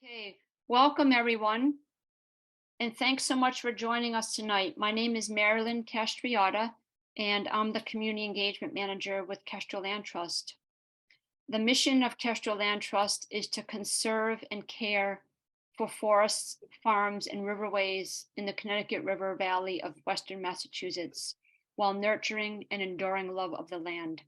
Okay, welcome everyone, and thanks so much for joining us tonight. My name is Marilyn Castriota, and I'm the Community Engagement Manager with Kestrel Land Trust. The mission of Kestrel Land Trust is to conserve and care for forests, farms, and riverways in the Connecticut River Valley of Western Massachusetts, while nurturing an enduring love of the land.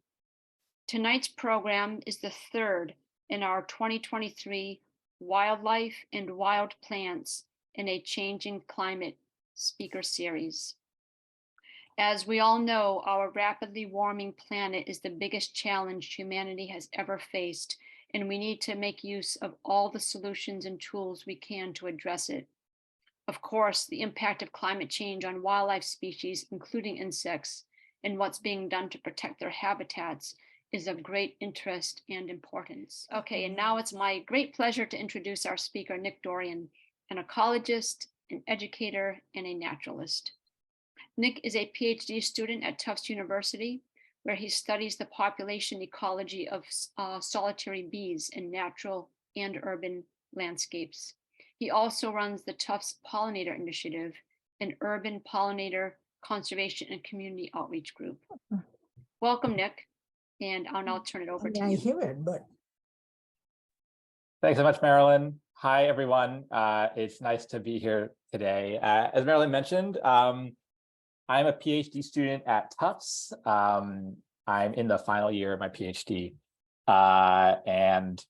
Tonight's program is the third in our 2023 Wildlife and Wild Plants in a Changing Climate speaker series. As we all know, our rapidly warming planet is the biggest challenge humanity has ever faced, and we need to make use of all the solutions and tools we can to address it. Of course, the impact of climate change on wildlife species, including insects, and what's being done to protect their habitats is of great interest and importance. Okay, and now it's my great pleasure to introduce our speaker, Nick Dorian, an ecologist, an educator, and a naturalist. Nick is a PhD student at Tufts University, where he studies the population ecology of solitary bees in natural and urban landscapes. He also runs the Tufts Pollinator Initiative, an urban pollinator conservation and community outreach group. Welcome, Nick. And I'll now turn it over to you. I hear it, but thanks so much, Marilyn. Hi, everyone. It's nice to be here today. As Marilyn mentioned, I'm a PhD student at Tufts. I'm in the final year of my PhD, and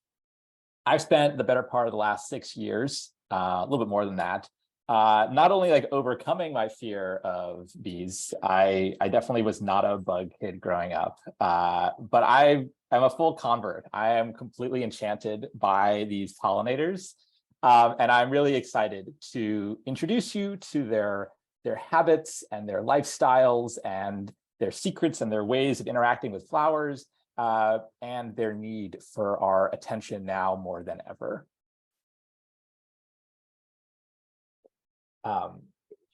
I've spent the better part of the last 6 years, a little bit more than that, not only like overcoming my fear of bees. I definitely was not a bug kid growing up, but I'm a full convert. I am completely enchanted by these pollinators, and I'm really excited to introduce you to their habits and their lifestyles and their secrets and their ways of interacting with flowers, and their need for our attention now more than ever.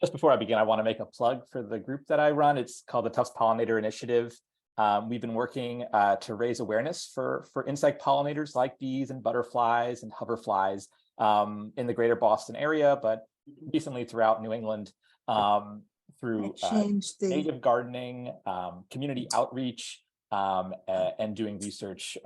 Just before I begin, I want to make a plug for the group that I run. It's called the Tufts Pollinator Initiative. We've been working to raise awareness for insect pollinators like bees and butterflies and hoverflies in the greater Boston area, but recently throughout New England, through native gardening, community outreach, and doing research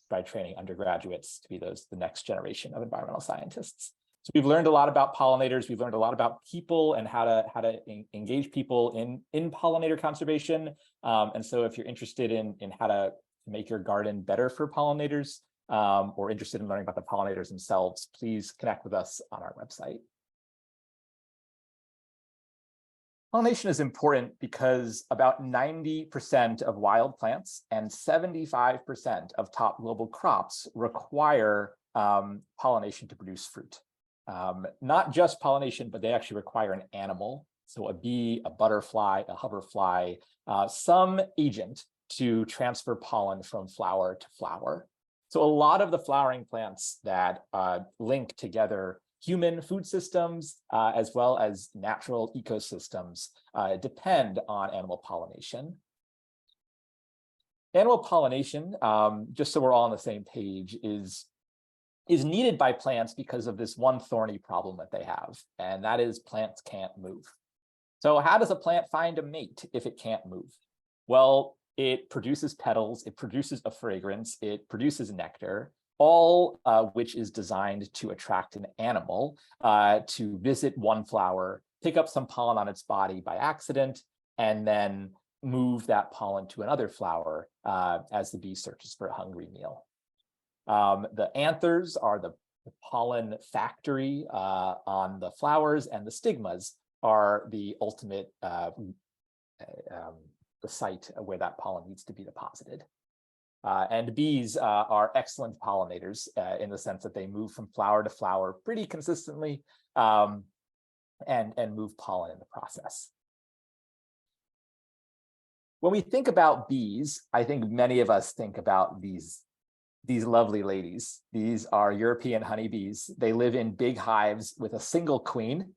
by training undergraduates to be the next generation of environmental scientists. So we've learned a lot about pollinators. We've learned a lot about people and how to engage people in pollinator conservation. And so if you're interested in how to make your garden better for pollinators, or interested in learning about the pollinators themselves, please connect with us on our website. Pollination is important because about 90% of wild plants and 75% of top global crops require pollination to produce fruit. Not just pollination, but they actually require an animal. So a bee, a butterfly, a hoverfly, some agent to transfer pollen from flower to flower. So a lot of the flowering plants that link together human food systems as well as natural ecosystems depend on animal pollination. Animal pollination, just so we're all on the same page, is needed by plants because of this one thorny problem that they have, and that is plants can't move. So how does a plant find a mate if it can't move? Well, it produces petals, it produces a fragrance, it produces nectar, all which is designed to attract an animal to visit one flower, pick up some pollen on its body by accident, and then move that pollen to another flower as the bee searches for a hungry meal. The anthers are the pollen factory on the flowers, and the stigmas are the ultimate the site where that pollen needs to be deposited. And bees are excellent pollinators in the sense that they move from flower to flower pretty consistently and move pollen in the process. When we think about bees, I think many of us think about these lovely ladies. These are European honeybees. They live in big hives with a single queen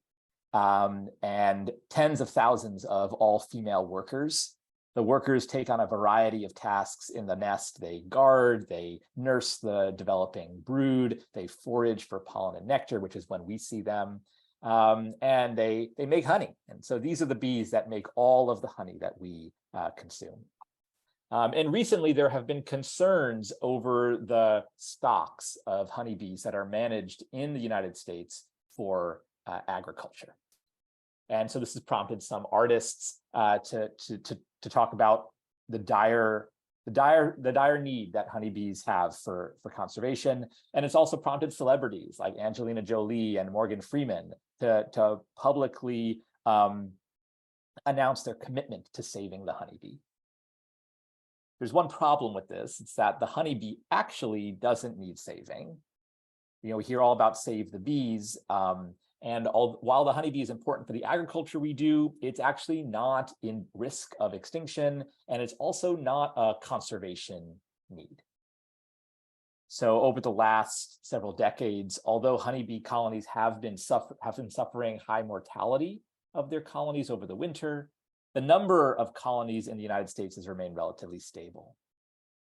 and tens of thousands of all-female workers. The workers take on a variety of tasks in the nest. They guard, they nurse the developing brood, they forage for pollen and nectar, which is when we see them, and they make honey. And so these are the bees that make all of the honey that we consume. And recently, there have been concerns over the stocks of honeybees that are managed in the United States for agriculture. And so this has prompted some artists to talk about the dire need that honeybees have for conservation. And it's also prompted celebrities like Angelina Jolie and Morgan Freeman to publicly announce their commitment to saving the honeybee. There's one problem with this. It's that the honeybee actually doesn't need saving. We hear all about save the bees. While the honeybee is important for the agriculture we do, it's actually not in risk of extinction, and it's also not a conservation need. So over the last several decades, although honeybee colonies have been suffering high mortality of their colonies over the winter, the number of colonies in the United States has remained relatively stable.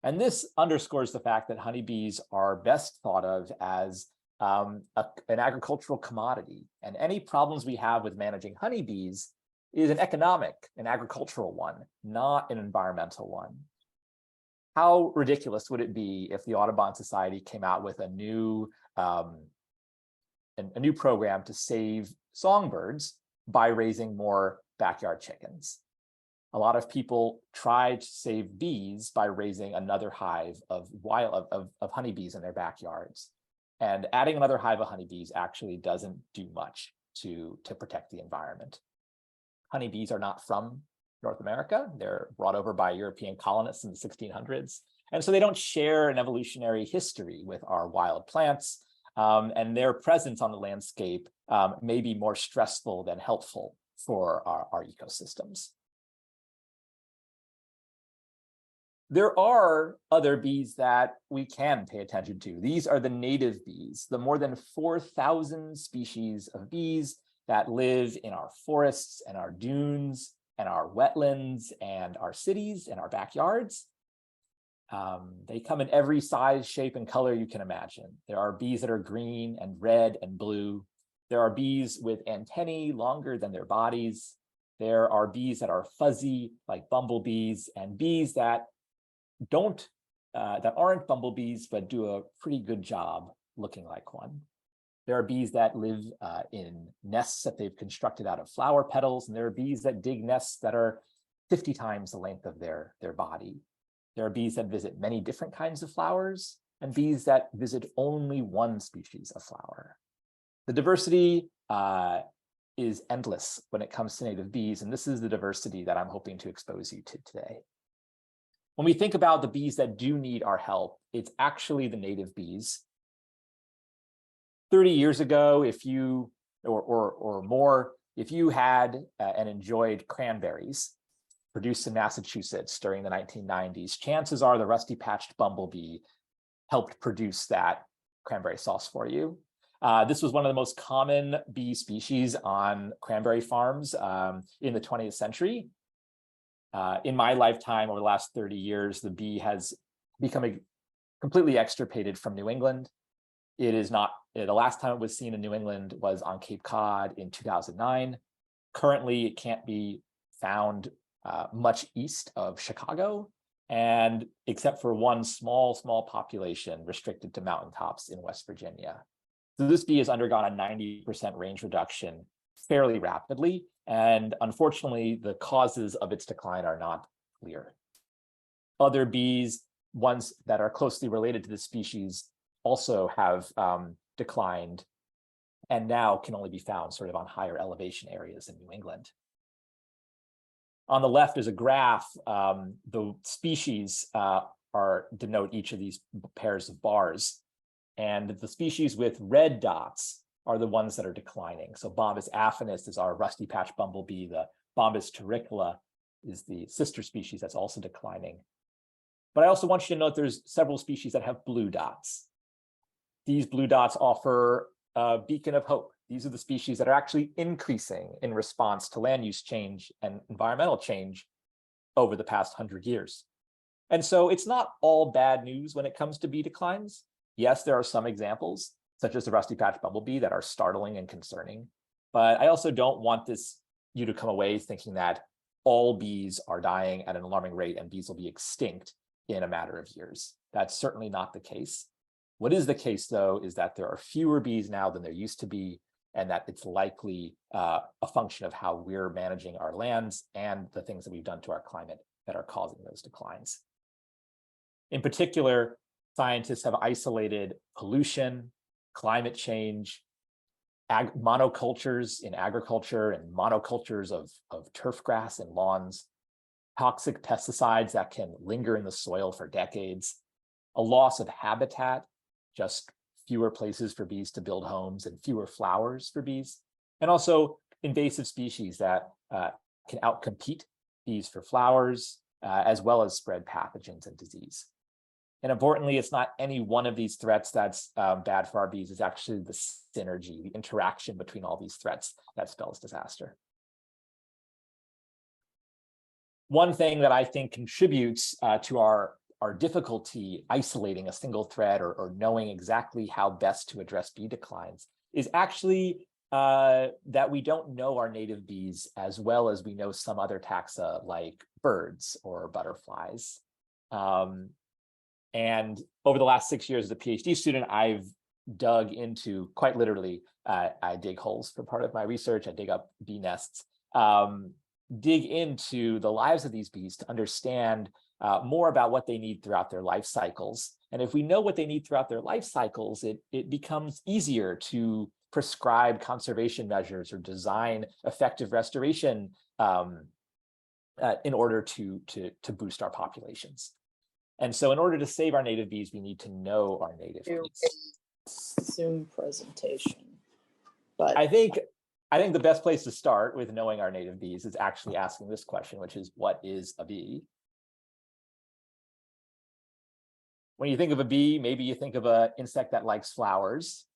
And this underscores the fact that honeybees are best thought of as an agricultural commodity. And any problems we have with managing honeybees is an agricultural one, not an environmental one. How ridiculous would it be if the Audubon Society came out with a new program to save songbirds by raising more backyard chickens? A lot of people try to save bees by raising another hive of honeybees in their backyards. And adding another hive of honeybees actually doesn't do much to protect the environment. Honeybees are not from North America. They're brought over by European colonists in the 1600s. And so they don't share an evolutionary history with our wild plants. And their presence on the landscape may be more stressful than helpful for our ecosystems. There are other bees that we can pay attention to. These are the native bees, the more than 4,000 species of bees that live in our forests and our dunes and our wetlands and our cities and our backyards. They come in every size, shape, and color you can imagine. There are bees that are green and red and blue. There are bees with antennae longer than their bodies. There are bees that are fuzzy, like bumblebees, and bees that aren't bumblebees, but do a pretty good job looking like one. There are bees that live in nests that they've constructed out of flower petals, and there are bees that dig nests that are 50 times the length of their body. There are bees that visit many different kinds of flowers, and bees that visit only one species of flower. The diversity is endless when it comes to native bees, and this is the diversity that I'm hoping to expose you to today. When we think about the bees that do need our help, it's actually the native bees. 30 years ago, if you had and enjoyed cranberries produced in Massachusetts during the 1990s, chances are the rusty-patched bumblebee helped produce that cranberry sauce for you. This was one of the most common bee species on cranberry farms in the 20th century. In my lifetime, over the last 30 years, the bee has become completely extirpated from New England. It is not, the last time it was seen in New England was on Cape Cod in 2009. Currently, it can't be found much east of Chicago, and except for one small population restricted to mountaintops in West Virginia. So this bee has undergone a 90% range reduction fairly rapidly, and unfortunately, the causes of its decline are not clear. Other bees, ones that are closely related to the species, also have declined and now can only be found sort of on higher elevation areas in New England. On the left is a graph. The species denote each of these pairs of bars. And the species with red dots are the ones that are declining. So Bombus affinis is our rusty patch bumblebee. The Bombus terricola is the sister species that's also declining. But I also want you to note there's several species that have blue dots. These blue dots offer a beacon of hope. These are the species that are actually increasing in response to land use change and environmental change. over the past 100 years. And so it's not all bad news when it comes to bee declines. Yes, there are some examples, such as the rusty patch bumblebee, that are startling and concerning. But I also don't want you to come away thinking that all bees are dying at an alarming rate and bees will be extinct in a matter of years. That's certainly not the case. What is the case, though, is that there are fewer bees now than there used to be, and that it's likely a function of how we're managing our lands and the things that we've done to our climate that are causing those declines. In particular, scientists have isolated pollution, climate change, monocultures in agriculture and monocultures of turf grass and lawns, toxic pesticides that can linger in the soil for decades, a loss of habitat, just fewer places for bees to build homes and fewer flowers for bees, and also invasive species that can outcompete bees for flowers, as well as spread pathogens and disease. And importantly, it's not any one of these threats that's bad for our bees. It's actually the synergy, the interaction between all these threats that spells disaster. One thing that I think contributes to our difficulty isolating a single threat or knowing exactly how best to address bee declines is actually that we don't know our native bees as well as we know some other taxa like birds or butterflies. And over the last 6 years as a PhD student, I've dug into, quite literally, I dig holes for part of my research, I dig up bee nests, dig into the lives of these bees to understand more about what they need throughout their life cycles. And if we know what they need throughout their life cycles, it becomes easier to prescribe conservation measures or design effective restoration in order to boost our populations. And so in order to save our native bees, we need to know our native bees. Zoom presentation. But I think the best place to start with knowing our native bees is actually asking this question, which is, what is a bee? When you think of a bee, maybe you think of an insect that likes flowers,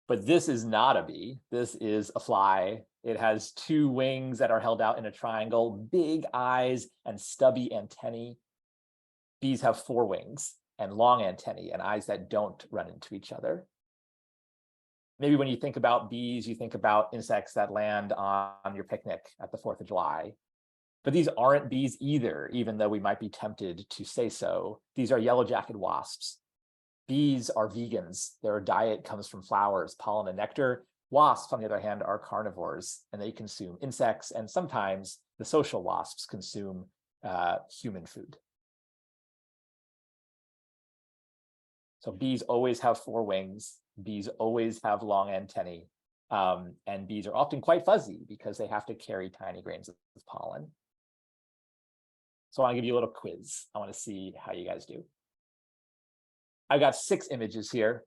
but this is not a bee. This is a fly. It has 2 wings that are held out in a triangle, big eyes and stubby antennae. Bees have 4 wings and long antennae and eyes that don't run into each other. Maybe when you think about bees, you think about insects that land on your picnic at the 4th of July. But these aren't bees either, even though we might be tempted to say so. These are yellow-jacket wasps. Bees are vegans. Their diet comes from flowers, pollen, and nectar. Wasps, on the other hand, are carnivores, and they consume insects, and sometimes the social wasps consume human food. So bees always have 4 wings. Bees always have long antennae. And bees are often quite fuzzy because they have to carry tiny grains of pollen. So I want to give you a little quiz. I want to see how you guys do. I've got 6 images here.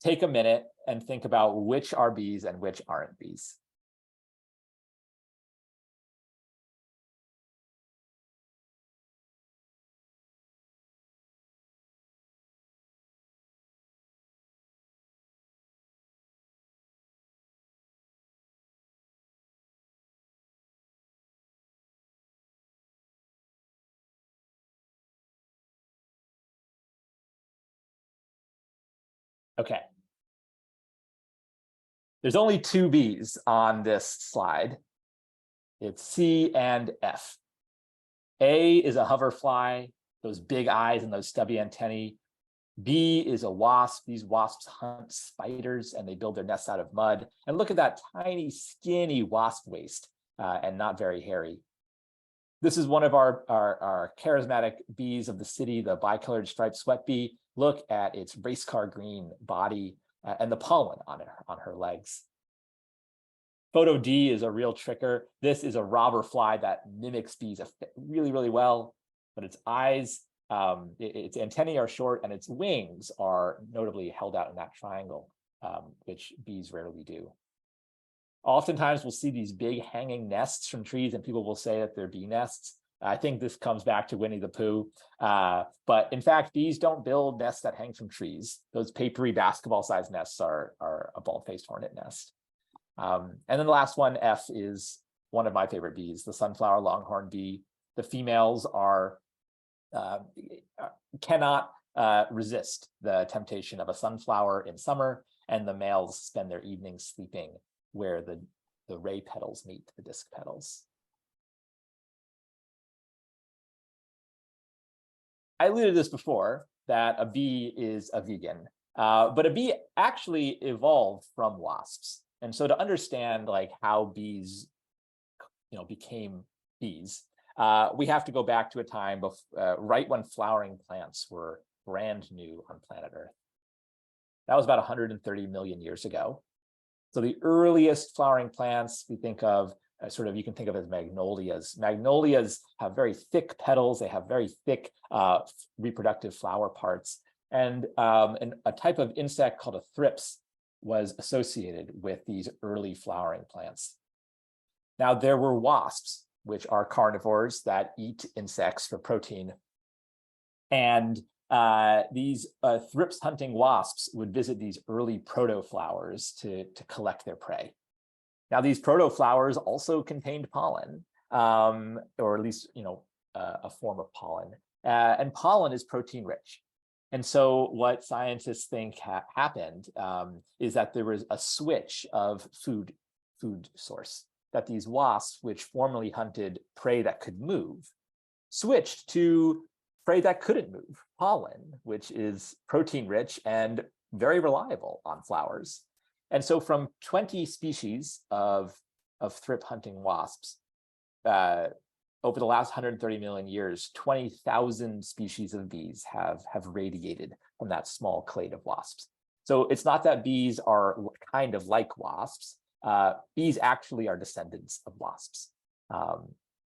Take a minute and think about which are bees and which aren't bees. Okay. There's only 2 bees on this slide. It's C and F. A is a hoverfly, those big eyes and those stubby antennae. B is a wasp. These wasps hunt spiders and they build their nests out of mud. And look at that tiny, skinny wasp waist and not very hairy. This is one of our charismatic bees of the city, the bicolored striped sweat bee. Look at its race car green body and the pollen on her legs. Photo D is a real tricker. This is a robber fly that mimics bees really, really well, but its eyes, its antennae are short and its wings are notably held out in that triangle, which bees rarely do. Oftentimes we'll see these big hanging nests from trees and people will say that they're bee nests. I think this comes back to Winnie the Pooh. But in fact, bees don't build nests that hang from trees. Those papery basketball-sized nests are a bald-faced hornet nest. And then the last one, F, is one of my favorite bees, the sunflower longhorn bee. The females cannot resist the temptation of a sunflower in summer, and the males spend their evenings sleeping where the ray petals meet the disc petals. I alluded to this before, that a bee is a vegan, but a bee actually evolved from wasps. And so to understand like how bees, became bees, we have to go back to a time right when flowering plants were brand new on planet Earth. That was about 130 million years ago. So the earliest flowering plants we think of, you can think of as magnolias. Magnolias have very thick petals. They have very thick reproductive flower parts. And a type of insect called a thrips was associated with these early flowering plants. Now, there were wasps, which are carnivores that eat insects for protein. And these thrips hunting wasps would visit these early protoflowers to collect their prey. Now, these protoflowers also contained pollen, or at least, a form of pollen. And pollen is protein rich. And so what scientists think happened is that there was a switch of food source, that these wasps, which formerly hunted prey that could move, switched to prey that couldn't move, pollen, which is protein rich and very reliable on flowers. And so from 20 species of thrip hunting wasps, over the last 130 million years, 20,000 species of bees have radiated from that small clade of wasps. So it's not that bees are kind of like wasps. Bees actually are descendants of wasps.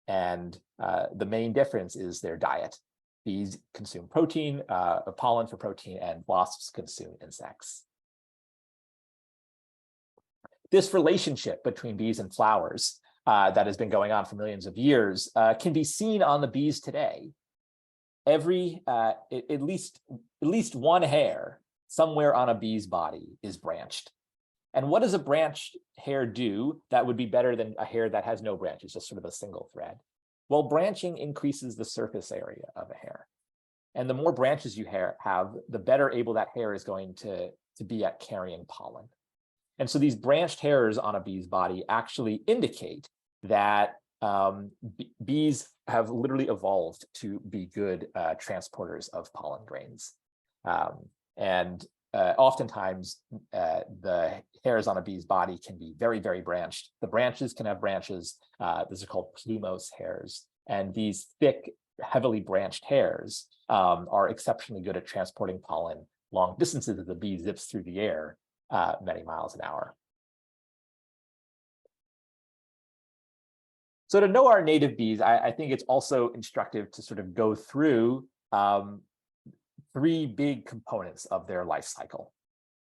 And the main difference is their diet. Bees consume protein, pollen for protein, and wasps consume insects. This relationship between bees and flowers that has been going on for millions of years can be seen on the bees today. At least one hair somewhere on a bee's body is branched. And what does a branched hair do that would be better than a hair that has no branches, just sort of a single thread? Well, branching increases the surface area of a hair. And the more branches you have, the better able that hair is going to be at carrying pollen. And so these branched hairs on a bee's body actually indicate that bees have literally evolved to be good transporters of pollen grains. Oftentimes, the hairs on a bee's body can be very, very branched. The branches can have branches. These are called plumose hairs. And these thick, heavily branched hairs are exceptionally good at transporting pollen long distances as the bee zips through the air many miles an hour. So to know our native bees, I think it's also instructive to sort of go through three big components of their life cycle.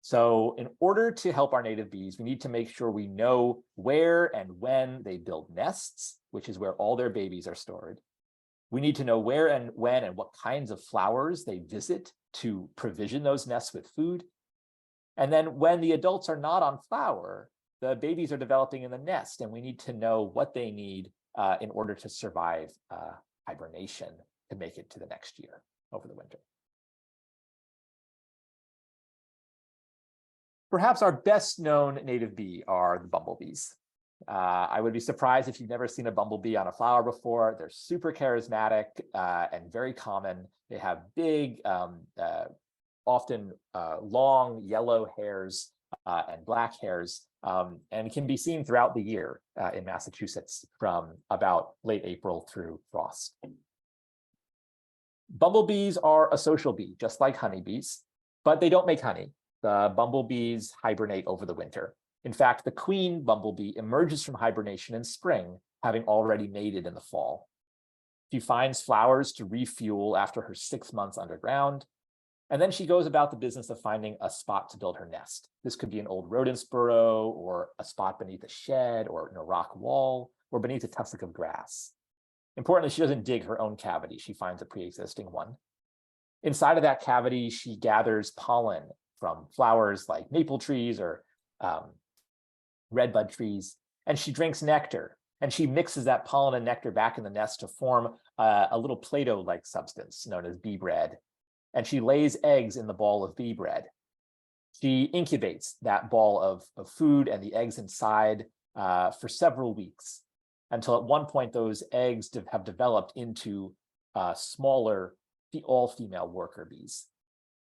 So in order to help our native bees, we need to make sure we know where and when they build nests, which is where all their babies are stored. We need to know where and when and what kinds of flowers they visit to provision those nests with food. And then when the adults are not on flower, the babies are developing in the nest, and we need to know what they need in order to survive hibernation to make it to the next year over the winter. Perhaps our best known native bee are the bumblebees. I would be surprised if you've never seen a bumblebee on a flower before. They're super charismatic and very common. They have big, often long yellow hairs and black hairs, and can be seen throughout the year in Massachusetts from about late April through frost. Bumblebees are a social bee, just like honeybees, but they don't make honey. The bumblebees hibernate over the winter. In fact, the queen bumblebee emerges from hibernation in spring, having already mated in the fall. She finds flowers to refuel after her 6 months underground, and then she goes about the business of finding a spot to build her nest. This could be an old rodent's burrow, or a spot beneath a shed, or in a rock wall, or beneath a tussock of grass. Importantly, she doesn't dig her own cavity. She finds a pre-existing one. Inside of that cavity, she gathers pollen from flowers like maple trees or redbud trees, and she drinks nectar. And she mixes that pollen and nectar back in the nest to form a little Play-Doh-like substance known as bee bread. And she lays eggs in the ball of bee bread. She incubates that ball of food and the eggs inside for several weeks, until at one point those eggs have developed into smaller, all-female worker bees.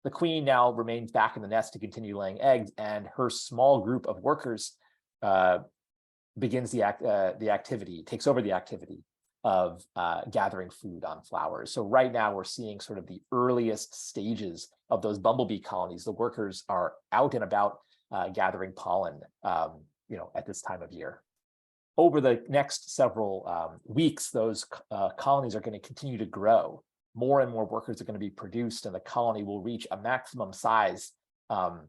The queen now remains back in the nest to continue laying eggs, and her small group of workers begins the activity, takes over the activity of gathering food on flowers. So right now we're seeing sort of the earliest stages of those bumblebee colonies. The workers are out and about gathering pollen, at this time of year. Over the next several weeks, those colonies are going to continue to grow. More and more workers are going to be produced, and the colony will reach a maximum size, 8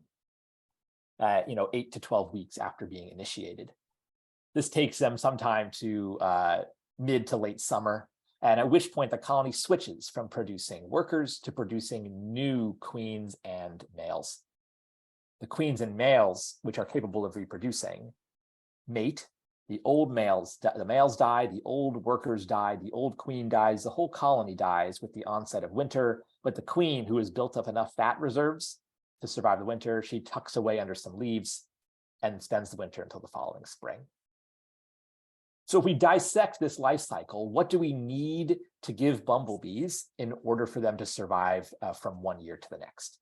to 12 weeks after being initiated. This takes them some time to mid to late summer, and at which point the colony switches from producing workers to producing new queens and males. The queens and males, which are capable of reproducing, mate. The males die, the old workers die, the old queen dies, the whole colony dies with the onset of winter. But the queen, who has built up enough fat reserves to survive the winter, she tucks away under some leaves and spends the winter until the following spring. So if we dissect this life cycle, what do we need to give bumblebees in order for them to survive from one year to the next?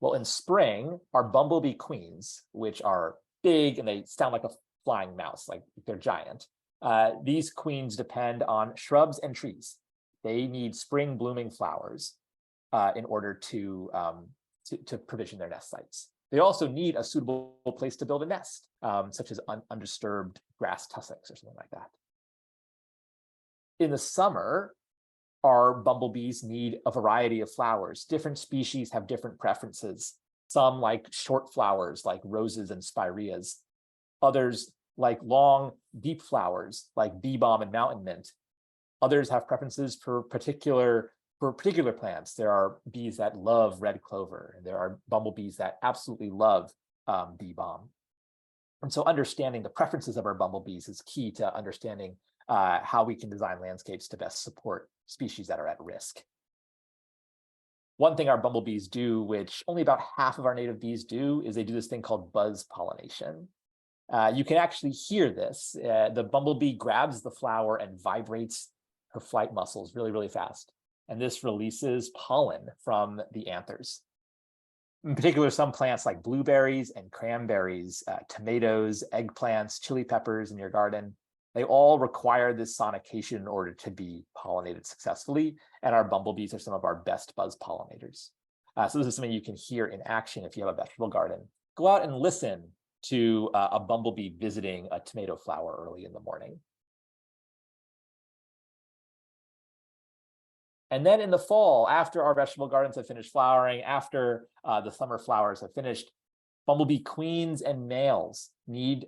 Well, in spring, our bumblebee queens, which are big and they sound like a flying mouse, like they're giant. These queens depend on shrubs and trees. They need spring blooming flowers in order to provision their nest sites. They also need a suitable place to build a nest, such as undisturbed grass tussocks or something like that. In the summer, our bumblebees need a variety of flowers. Different species have different preferences. Some like short flowers like roses and spireas. Others like long, deep flowers like bee balm and mountain mint. Others have preferences for particular plants. There are bees that love red clover, and there are bumblebees that absolutely love bee balm. And so understanding the preferences of our bumblebees is key to understanding how we can design landscapes to best support species that are at risk. One thing our bumblebees do, which only about half of our native bees do, is they do this thing called buzz pollination. You can actually hear this. The bumblebee grabs the flower and vibrates her flight muscles really, really fast. And this releases pollen from the anthers. In particular, some plants like blueberries and cranberries, tomatoes, eggplants, chili peppers in your garden, they all require this sonication in order to be pollinated successfully. And our bumblebees are some of our best buzz pollinators. So this is something you can hear in action if you have a vegetable garden. Go out and listen to a bumblebee visiting a tomato flower early in the morning. And then in the fall, after our vegetable gardens have finished flowering, after the summer flowers have finished, bumblebee queens and males need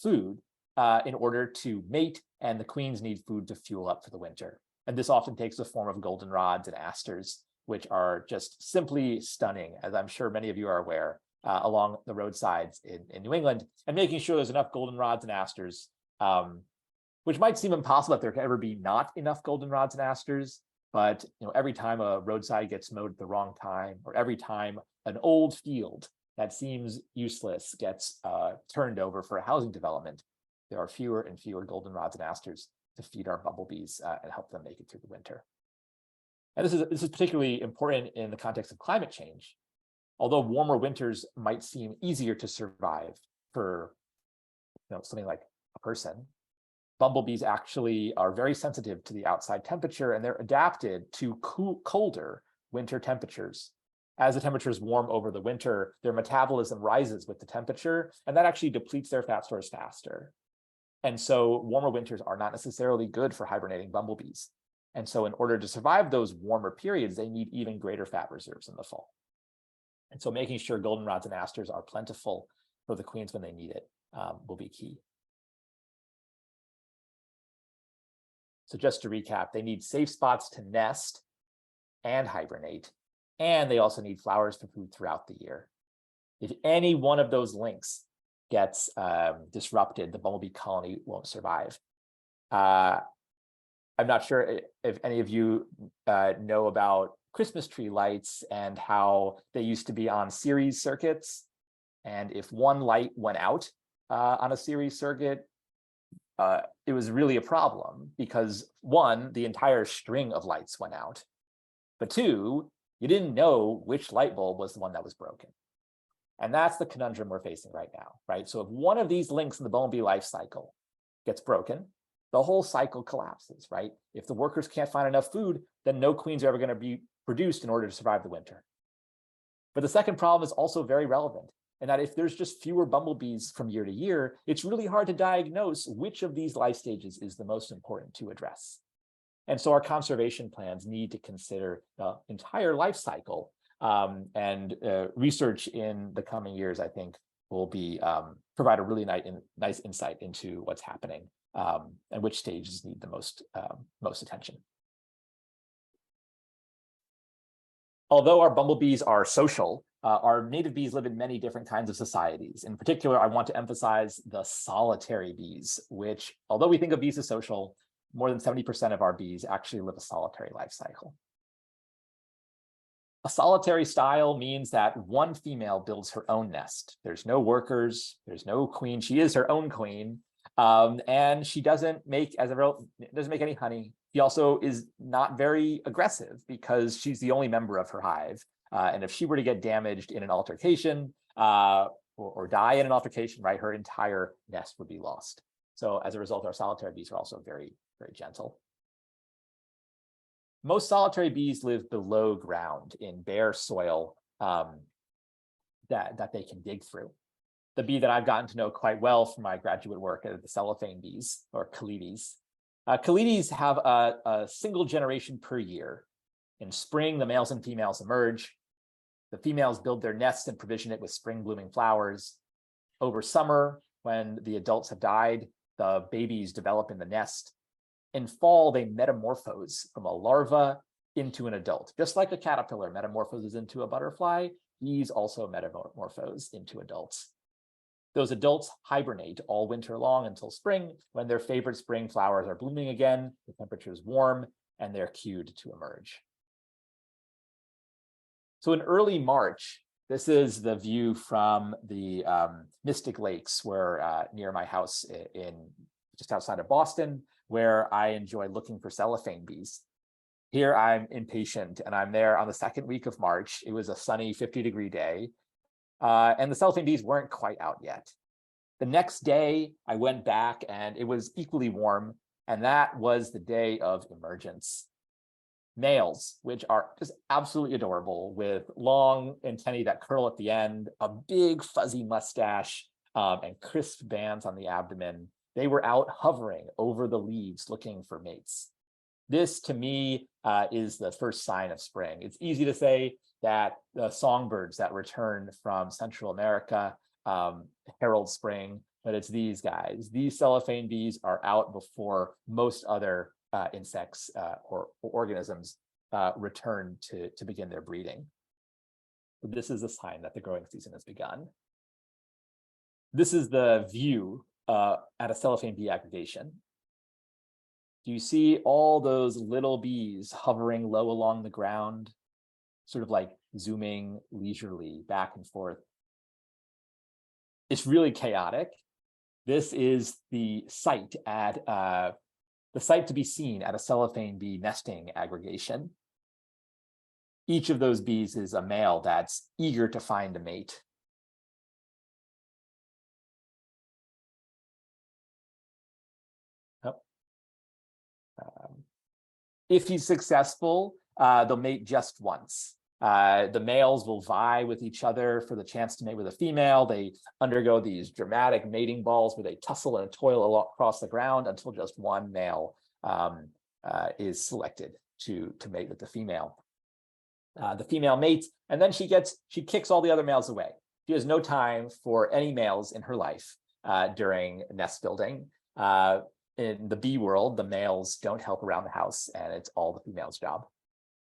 food in order to mate, and the queens need food to fuel up for the winter. And this often takes the form of goldenrods and asters, which are just simply stunning, as I'm sure many of you are aware, along the roadsides in New England, and making sure there's enough goldenrods and asters, which might seem impossible if there could ever be not enough goldenrods and asters. But every time a roadside gets mowed at the wrong time, or every time an old field that seems useless gets turned over for a housing development, there are fewer and fewer goldenrods and asters to feed our bumblebees and help them make it through the winter. And this is particularly important in the context of climate change. Although warmer winters might seem easier to survive for something like a person, bumblebees actually are very sensitive to the outside temperature, and they're adapted to colder winter temperatures. As the temperatures warm over the winter, their metabolism rises with the temperature, and that actually depletes their fat stores faster. And so warmer winters are not necessarily good for hibernating bumblebees. And so in order to survive those warmer periods, they need even greater fat reserves in the fall. And so making sure goldenrods and asters are plentiful for the queens when they need it will be key. So just to recap, they need safe spots to nest and hibernate, and they also need flowers for food throughout the year. If any one of those links gets disrupted, the bumblebee colony won't survive. I'm not sure if any of you know about Christmas tree lights and how they used to be on series circuits. And if one light went out on a series circuit, it was really a problem because one, the entire string of lights went out, but two, you didn't know which light bulb was the one that was broken. And that's the conundrum we're facing right now, right? So if one of these links in the bumblebee life cycle gets broken, the whole cycle collapses, right? If the workers can't find enough food, then no queens are ever going to be produced in order to survive the winter. But the second problem is also very relevant, in that if there's just fewer bumblebees from year to year, it's really hard to diagnose which of these life stages is the most important to address. And so our conservation plans need to consider the entire life cycle, and research in the coming years, I think, will be provide a really nice insight into what's happening and which stages need the most attention. Although our bumblebees are social, our native bees live in many different kinds of societies. In particular, I want to emphasize the solitary bees, which, although we think of bees as social, more than 70% of our bees actually live a solitary life cycle. A solitary style means that one female builds her own nest. There's no workers, there's no queen. She is her own queen, and she doesn't make any honey. She also is not very aggressive because she's the only member of her hive. And if she were to get damaged in an altercation or die in an altercation, right, her entire nest would be lost. So as a result, our solitary bees are also very, very gentle. Most solitary bees live below ground in bare soil that they can dig through. The bee that I've gotten to know quite well from my graduate work are the cellophane bees, or calides. Calides have a single generation per year. In spring, the males and females emerge. The females build their nests and provision it with spring blooming flowers. Over summer, when the adults have died, the babies develop in the nest. In fall, they metamorphose from a larva into an adult. Just like a caterpillar metamorphoses into a butterfly, bees also metamorphose into adults. Those adults hibernate all winter long until spring, when their favorite spring flowers are blooming again, the temperature is warm, and they're cued to emerge. So in early March, this is the view from the Mystic Lakes, where near my house just outside of Boston, where I enjoy looking for cellophane bees. Here I'm impatient, and I'm there on the second week of March. It was a sunny 50-degree day, and the cellophane bees weren't quite out yet. The next day, I went back, and it was equally warm, and that was the day of emergence. Males, which are just absolutely adorable, with long antennae that curl at the end, a big fuzzy mustache, and crisp bands on the abdomen. They were out hovering over the leaves looking for mates. This, to me, is the first sign of spring. It's easy to say that the songbirds that return from Central America herald spring, but it's these guys. These cellophane bees are out before most other insects or organisms return to begin their breeding. This is a sign that the growing season has begun. This is the view at a cellophane bee aggregation. Do you see all those little bees hovering low along the ground, sort of like zooming leisurely back and forth? It's really chaotic. This is the site to be seen at a cellophane bee nesting aggregation. Each of those bees is a male that's eager to find a mate. If he's successful, they'll mate just once. The males will vie with each other for the chance to mate with a female. They undergo these dramatic mating balls where they tussle and toil across the ground until just one male is selected to mate with the female. The female mates, and then she kicks all the other males away. She has no time for any males in her life during nest building. In the bee world, the males don't help around the house, and it's all the female's job.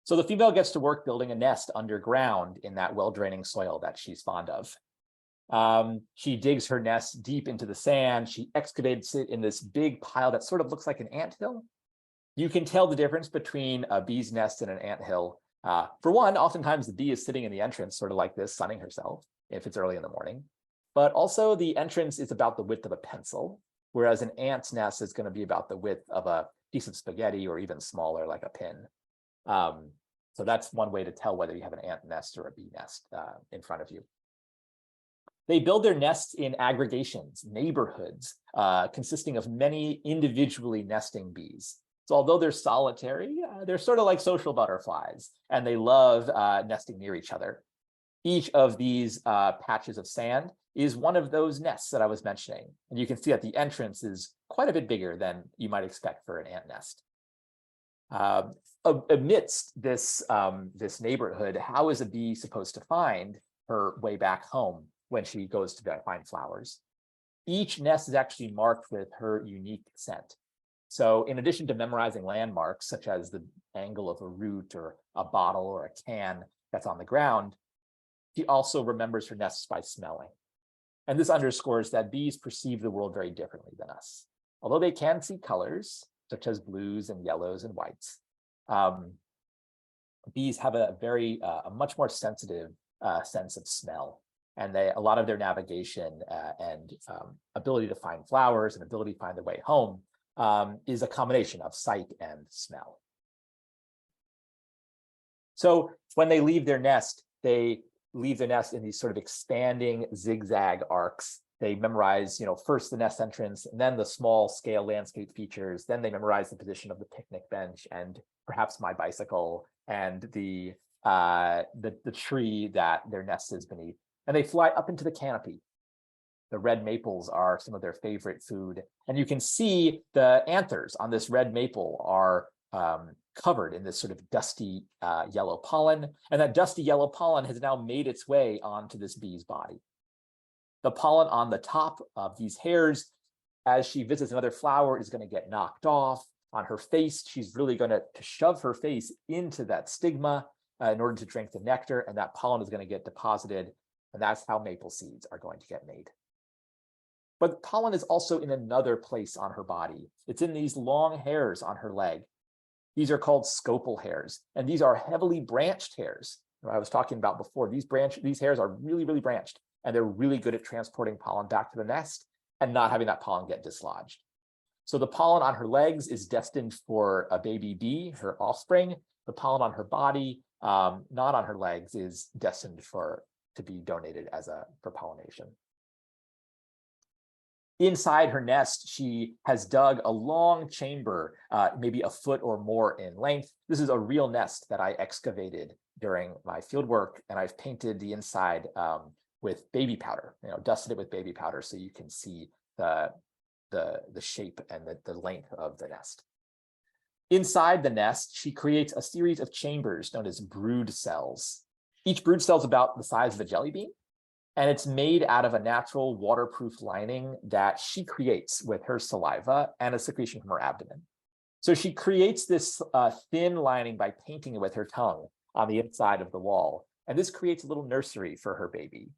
So the female gets to work building a nest underground in that well-draining soil that she's fond of. She digs her nest deep into the sand. She excavates it in this big pile that sort of looks like an anthill. You can tell the difference between a bee's nest and an anthill. For one, oftentimes the bee is sitting in the entrance, sort of like this, sunning herself, if it's early in the morning. But also the entrance is about the width of a pencil, whereas an ant's nest is going to be about the width of a piece of spaghetti or even smaller, like a pin. So that's one way to tell whether you have an ant nest or a bee nest in front of you. They build their nests in aggregations, neighborhoods, consisting of many individually nesting bees. So although they're solitary, they're sort of like social butterflies, and they love nesting near each other. Each of these patches of sand is one of those nests that I was mentioning. And you can see that the entrance is quite a bit bigger than you might expect for an ant nest. Amidst this, this neighborhood, how is a bee supposed to find her way back home when she goes to find flowers? Each nest is actually marked with her unique scent. So in addition to memorizing landmarks, such as the angle of a root or a bottle or a can that's on the ground, she also remembers her nests by smelling. And this underscores that bees perceive the world very differently than us. Although they can see colors, such as blues and yellows and whites, bees have a much more sensitive sense of smell. And a lot of their navigation and ability to find flowers and ability to find their way home is a combination of sight and smell. So when they leave their nest, they leave their nest in these sort of expanding zigzag arcs. They memorize, first the nest entrance, and then the small scale landscape features. Then they memorize the position of the picnic bench and perhaps my bicycle and the tree that their nest is beneath. And they fly up into the canopy. The red maples are some of their favorite food. And you can see the anthers on this red maple are covered in this sort of dusty yellow pollen. And that dusty yellow pollen has now made its way onto this bee's body. The pollen on the top of these hairs, as she visits another flower, is going to get knocked off. On her face, she's really going to shove her face into that stigma in order to drink the nectar, and that pollen is going to get deposited. And that's how maple seeds are going to get made. But pollen is also in another place on her body. It's in these long hairs on her leg. These are called scopal hairs, and these are heavily branched hairs. I was talking about before, these hairs are really, really branched, and they're really good at transporting pollen back to the nest and not having that pollen get dislodged. So the pollen on her legs is destined for a baby bee, her offspring. The pollen on her body, not on her legs, is destined to be donated for pollination. Inside her nest, she has dug a long chamber, maybe a foot or more in length. This is a real nest that I excavated during my field work, and I've painted the inside with baby powder, dusted it with baby powder so you can see the shape and the length of the nest. Inside the nest, she creates a series of chambers known as brood cells. Each brood cell is about the size of a jelly bean, and it's made out of a natural waterproof lining that she creates with her saliva and a secretion from her abdomen. So she creates this thin lining by painting it with her tongue on the inside of the wall. And this creates a little nursery for her baby.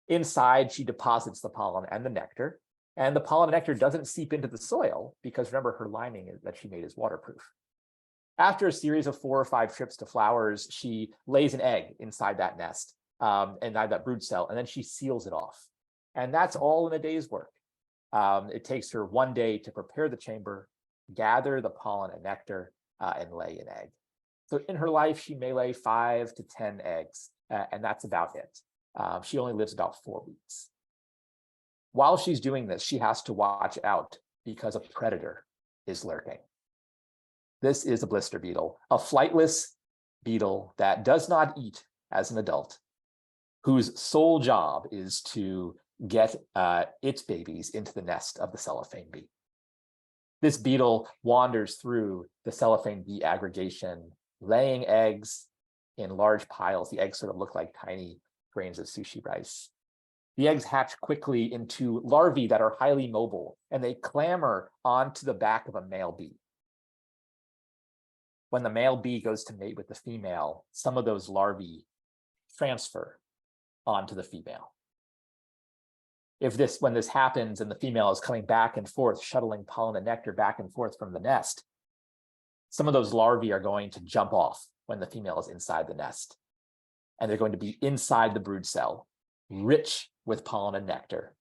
Inside, she deposits the pollen and the nectar. And the pollen and nectar doesn't seep into the soil because remember, her lining that she made is waterproof. After a series of 4 or 5 trips to flowers, she lays an egg inside that nest. And that brood cell, and then she seals it off. And that's all in a day's work. It takes her 1 day to prepare the chamber, gather the pollen and nectar, and lay an egg. So in her life, she may lay 5 to 10 eggs, and that's about it. She only lives about 4 weeks. While she's doing this, she has to watch out because a predator is lurking. This is a blister beetle, a flightless beetle that does not eat as an adult, whose sole job is to get its babies into the nest of the cellophane bee. This beetle wanders through the cellophane bee aggregation, laying eggs in large piles. The eggs sort of look like tiny grains of sushi rice. The eggs hatch quickly into larvae that are highly mobile, and they clamber onto the back of a male bee. When the male bee goes to mate with the female, some of those larvae transfer onto the female. when this happens and the female is coming back and forth, shuttling pollen and nectar back and forth from the nest, some of those larvae are going to jump off when the female is inside the nest. And they're going to be inside the brood cell, rich with pollen and nectar.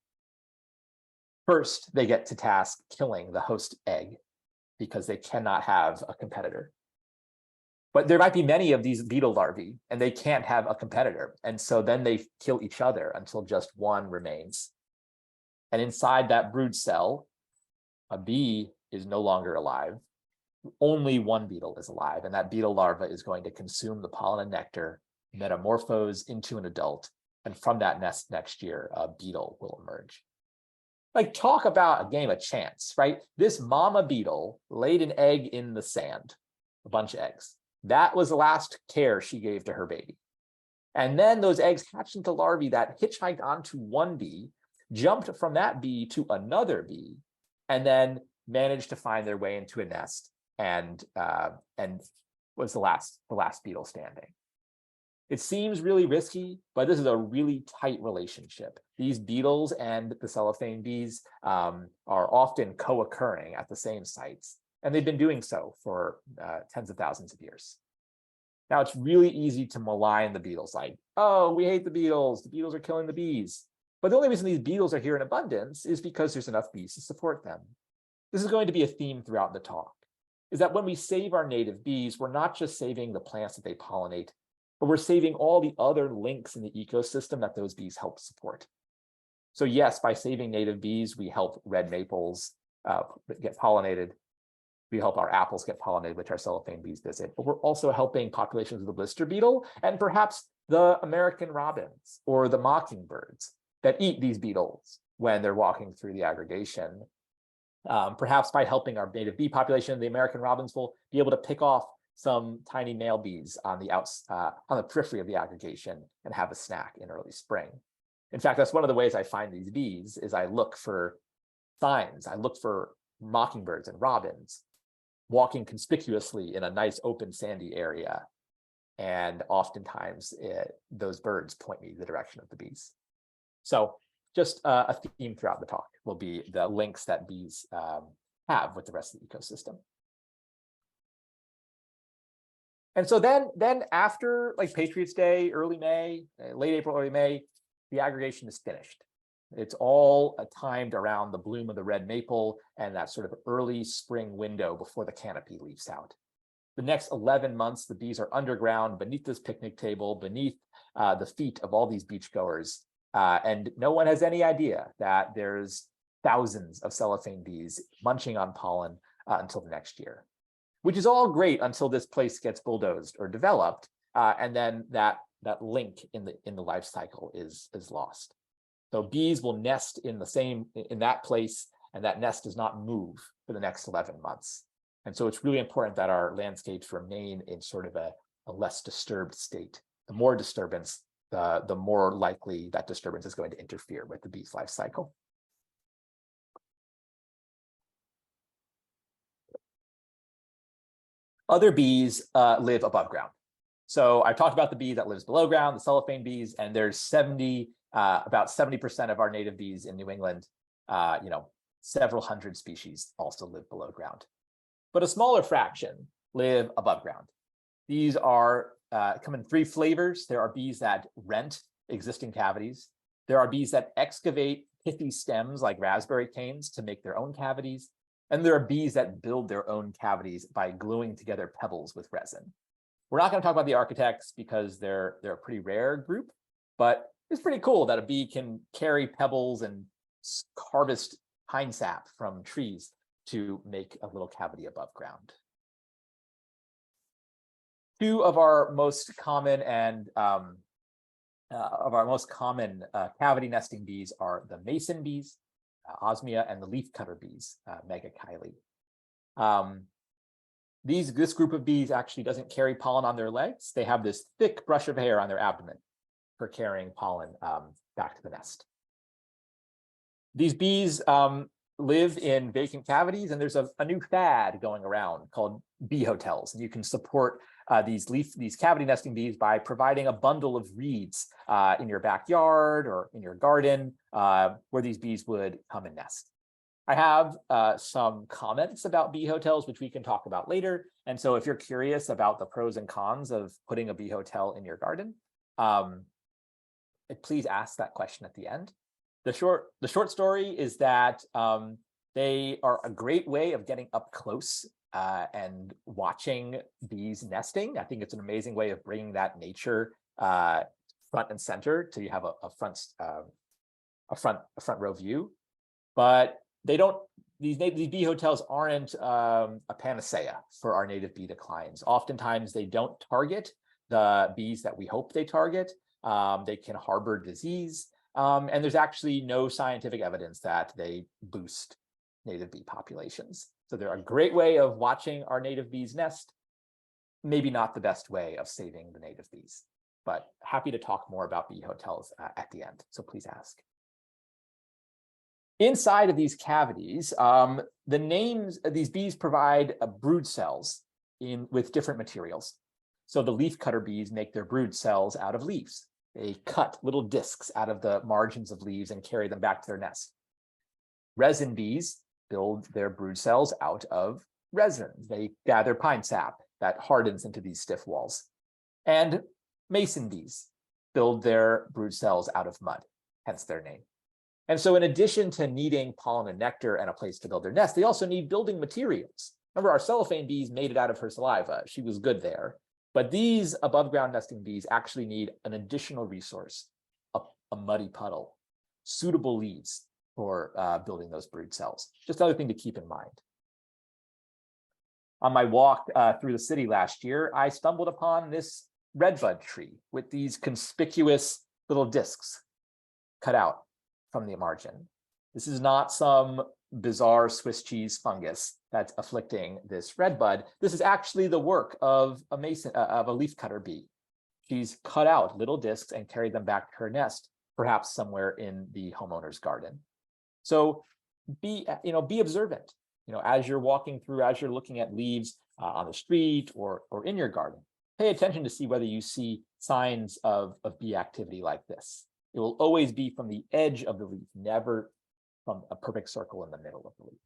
First, they get to task killing the host egg because they cannot have a competitor. But there might be many of these beetle larvae and they can't have a competitor. And so then they kill each other until just one remains. And inside that brood cell, a bee is no longer alive. Only one beetle is alive, and that beetle larva is going to consume the pollen and nectar, metamorphose into an adult, and from that nest next year, a beetle will emerge. Like, talk about a game of chance, right? This mama beetle laid an egg in the sand, a bunch of eggs. That was the last care she gave to her baby. And then those eggs hatched into larvae that hitchhiked onto one bee, jumped from that bee to another bee, and then managed to find their way into a nest and was the last beetle standing. It seems really risky, but this is a really tight relationship. These beetles and the cellophane bees are often co-occurring at the same sites, and they've been doing so for tens of thousands of years. Now, it's really easy to malign the beetles, like, oh, we hate the beetles are killing the bees. But the only reason these beetles are here in abundance is because there's enough bees to support them. This is going to be a theme throughout the talk, is that when we save our native bees, we're not just saving the plants that they pollinate, but we're saving all the other links in the ecosystem that those bees help support. So yes, by saving native bees, we help red maples get pollinated. We help our apples get pollinated, which our cellophane bees visit, but we're also helping populations of the blister beetle and perhaps the American robins or the mockingbirds that eat these beetles when they're walking through the aggregation. Perhaps by helping our native bee population, the American robins will be able to pick off some tiny male bees on the periphery of the aggregation and have a snack in early spring. In fact, that's one of the ways I find these bees is I look for signs. I look for mockingbirds and robins walking conspicuously in a nice open sandy area. And oftentimes those birds point me the direction of the bees. So just a theme throughout the talk will be the links that bees have with the rest of the ecosystem. And so then after like Patriots Day, early May, late April, early May, the aggregation is finished. It's all timed around the bloom of the red maple and that sort of early spring window before the canopy leaves out. The next 11 months, the bees are underground beneath this picnic table, beneath the feet of all these beachgoers. And no one has any idea that there's thousands of cellophane bees munching on pollen until the next year, which is all great until this place gets bulldozed or developed. And then that link in the life cycle is lost. So bees will nest in that place, and that nest does not move for the next 11 months. And so it's really important that our landscapes remain in sort of a less disturbed state. The more disturbance, the more likely that disturbance is going to interfere with the bee's life cycle. Other bees live above ground. So I talked about the bee that lives below ground, the cellophane bees, and there's about 70% of our native bees in New England, several hundred species also live below ground. But a smaller fraction live above ground. These come in three flavors. There are bees that rent existing cavities. There are bees that excavate pithy stems like raspberry canes to make their own cavities. And there are bees that build their own cavities by gluing together pebbles with resin. We're not going to talk about the architects because they're a pretty rare group, but it's pretty cool that a bee can carry pebbles and harvest pine sap from trees to make a little cavity above ground. Two of our most common cavity nesting bees are the mason bees, Osmia, and the leafcutter bees, Megachile. This group of bees actually doesn't carry pollen on their legs. They have this thick brush of hair on their abdomen for carrying pollen back to the nest. These bees live in vacant cavities, and there's a new fad going around called bee hotels, and you can support these cavity nesting bees by providing a bundle of reeds in your backyard or in your garden where these bees would come and nest. I have some comments about bee hotels, which we can talk about later. And so if you're curious about the pros and cons of putting a bee hotel in your garden, please ask that question at the end. The short story is that they are a great way of getting up close and watching bees nesting. I think it's an amazing way of bringing that nature front and center to have a front row view. But these bee hotels aren't a panacea for our native bee declines. Oftentimes they don't target the bees that we hope they target. They can harbor disease. And there's actually no scientific evidence that they boost native bee populations. So they're a great way of watching our native bees nest, maybe not the best way of saving the native bees, but happy to talk more about bee hotels at the end. So please ask. Inside of these cavities, these bees provide brood cells with different materials. So the leafcutter bees make their brood cells out of leaves. They cut little discs out of the margins of leaves and carry them back to their nest. Resin bees build their brood cells out of resin. They gather pine sap that hardens into these stiff walls. And mason bees build their brood cells out of mud, hence their name. And so in addition to needing pollen and nectar and a place to build their nest, they also need building materials. Remember, our cellophane bees made it out of her saliva. She was good there. But these above ground nesting bees actually need an additional resource, a muddy puddle, suitable leaves for building those brood cells. Just another thing to keep in mind. On my walk through the city last year, I stumbled upon this redbud tree with these conspicuous little discs cut out from the margin. This is not some bizarre Swiss cheese fungus that's afflicting this redbud. This is actually the work of a leafcutter bee. She's cut out little discs and carried them back to her nest, perhaps somewhere in the homeowner's garden. So be observant. As you're walking through, as you're looking at leaves on the street or in your garden, pay attention to see whether you see signs of bee activity like this. It will always be from the edge of the leaf, never from a perfect circle in the middle of the leaf.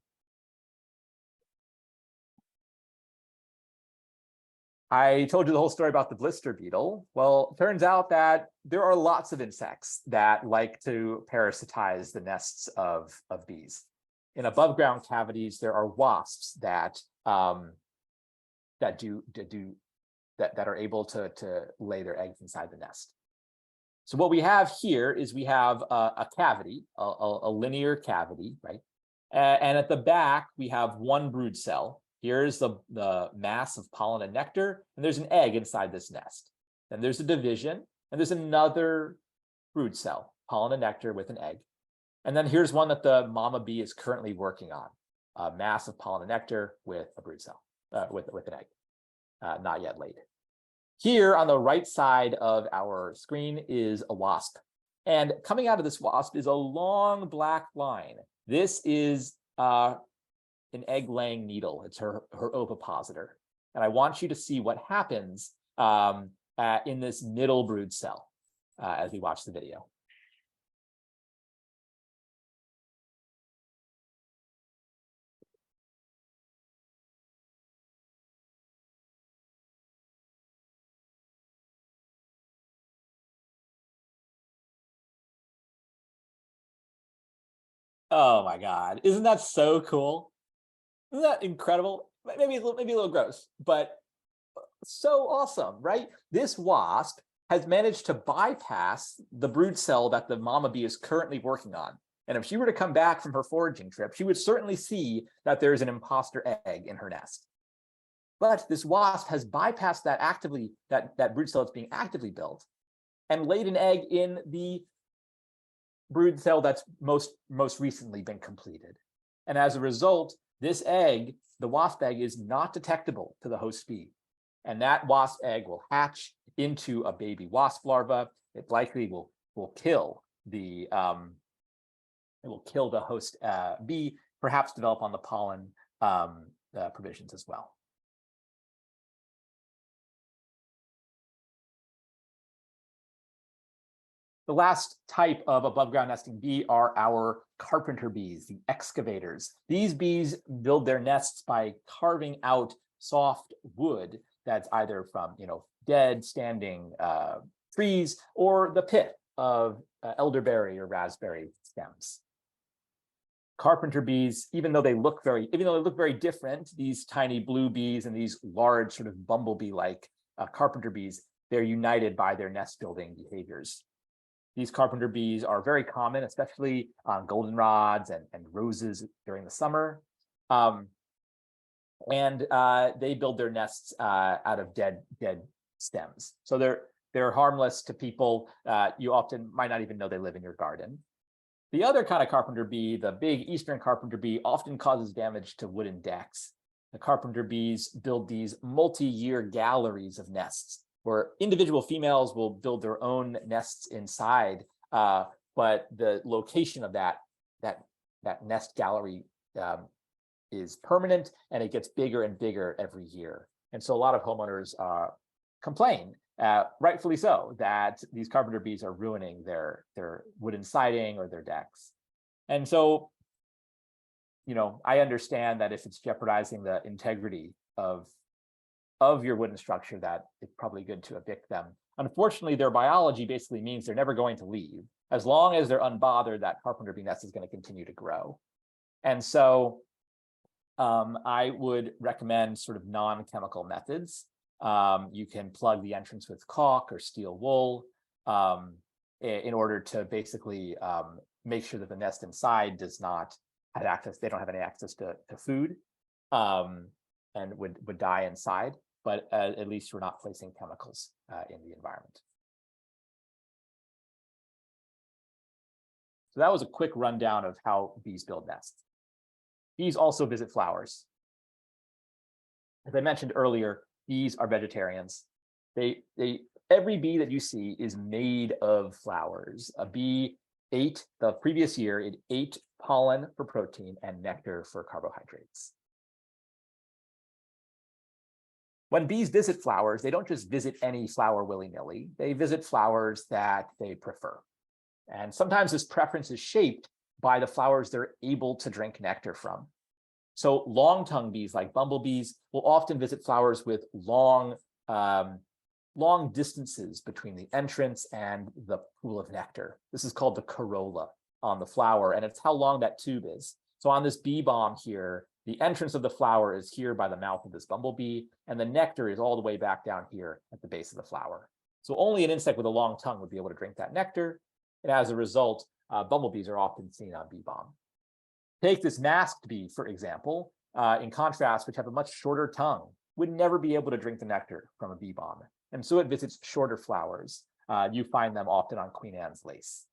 I told you the whole story about the blister beetle. Well, it turns out that there are lots of insects that like to parasitize the nests of bees. In above ground cavities, there are wasps that are able to lay their eggs inside the nest. So what we have here is we have a cavity, a linear cavity, right? And at the back, we have one brood cell. Here's the mass of pollen and nectar, and there's an egg inside this nest. Then there's a division, and there's another brood cell, pollen and nectar with an egg. And then here's one that the mama bee is currently working on, a mass of pollen and nectar with a brood cell, with an egg, not yet laid. Here on the right side of our screen is a wasp. And coming out of this wasp is a long black line. This is an egg-laying needle. It's her ovipositor. And I want you to see what happens in this middle brood cell as we watch the video. Oh my God, isn't that so cool? Isn't that incredible? Maybe a little gross, but so awesome, right? This wasp has managed to bypass the brood cell that the mama bee is currently working on. And if she were to come back from her foraging trip, she would certainly see that there's an imposter egg in her nest. But this wasp has bypassed that brood cell that's being actively built and laid an egg in the brood cell that's most recently been completed. And as a result, this egg, the wasp egg, is not detectable to the host bee. And that wasp egg will hatch into a baby wasp larva. It likely will kill the host bee, perhaps develop on the pollen provisions as well. The last type of above ground nesting bee are our carpenter bees, the excavators. These bees build their nests by carving out soft wood that's either from dead standing trees or the pith of elderberry or raspberry stems. Carpenter bees, even though they look very different, these tiny blue bees and these large sort of bumblebee-like carpenter bees, they're united by their nest building behaviors. These carpenter bees are very common, especially on goldenrods and roses during the summer. And they build their nests out of dead stems. So they're harmless to people. You often might not even know they live in your garden. The other kind of carpenter bee, the big eastern carpenter bee, often causes damage to wooden decks. The carpenter bees build these multi-year galleries of nests where individual females will build their own nests inside, but the location of that nest gallery is permanent, and it gets bigger and bigger every year. And so a lot of homeowners complain, rightfully so, that these carpenter bees are ruining their wooden siding or their decks. And so, I understand that if it's jeopardizing the integrity of your wooden structure, that it's probably good to evict them. Unfortunately, their biology basically means they're never going to leave. As long as they're unbothered, that carpenter bee nest is going to continue to grow. And so I would recommend sort of non-chemical methods. You can plug the entrance with caulk or steel wool in order to basically make sure that the nest inside does not have access. They don't have any access to food and would die inside, but at least we're not placing chemicals in the environment. So that was a quick rundown of how bees build nests. Bees also visit flowers. As I mentioned earlier, bees are vegetarians. Every bee that you see is made of flowers. A bee the previous year, it ate pollen for protein and nectar for carbohydrates. When bees visit flowers, they don't just visit any flower willy-nilly. They visit flowers that they prefer. And sometimes this preference is shaped by the flowers they're able to drink nectar from. So long-tongued bees, like bumblebees, will often visit flowers with long distances between the entrance and the pool of nectar. This is called the corolla on the flower, and it's how long that tube is. So on this bee balm here, the entrance of the flower is here by the mouth of this bumblebee, and the nectar is all the way back down here at the base of the flower. So only an insect with a long tongue would be able to drink that nectar, and as a result, bumblebees are often seen on bee balm. Take this masked bee, for example, in contrast, which have a much shorter tongue, would never be able to drink the nectar from a bee balm. And so it visits shorter flowers. You find them often on Queen Anne's lace.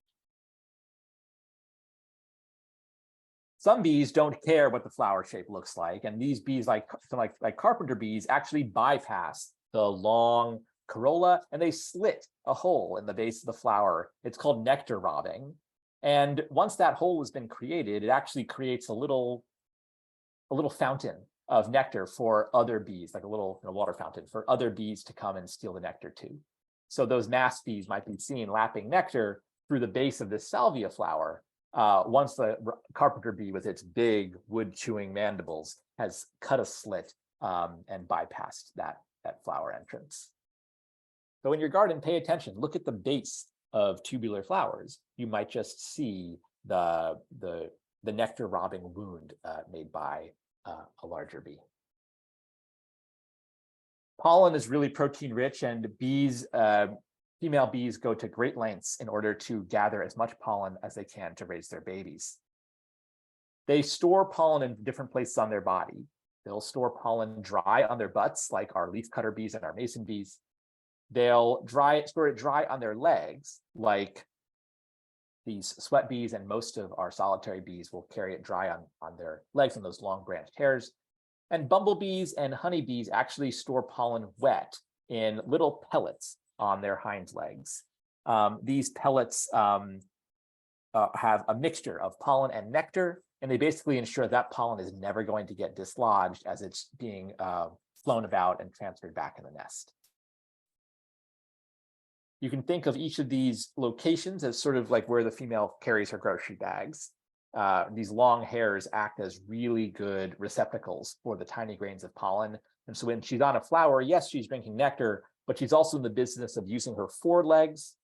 Some bees don't care what the flower shape looks like, and these bees, like carpenter bees, actually bypass the long corolla and they slit a hole in the base of the flower. It's called nectar robbing. And once that hole has been created, it actually creates a little fountain of nectar for other bees, like a little water fountain for other bees to come and steal the nectar too. So those masked bees might be seen lapping nectar through the base of this salvia flower once the carpenter bee with its big wood-chewing mandibles has cut a slit and bypassed that flower entrance. So in your garden, pay attention. Look at the base of tubular flowers. You might just see the nectar robbing wound made by a larger bee. Pollen is really protein rich, and bees, female bees, go to great lengths in order to gather as much pollen as they can to raise their babies. They store pollen in different places on their body. They'll store pollen dry on their butts, like our leafcutter bees and our mason bees. They'll store it dry on their legs, like these sweat bees, and most of our solitary bees will carry it dry on their legs and those long branched hairs. And bumblebees and honeybees actually store pollen wet in little pellets on their hind legs. These pellets have a mixture of pollen and nectar, and they basically ensure that pollen is never going to get dislodged as it's being flown about and transferred back in the nest. You can think of each of these locations as sort of like where the female carries her grocery bags. These long hairs act as really good receptacles for the tiny grains of pollen. And so when she's on a flower, yes, she's drinking nectar, but she's also in the business of using her forelegs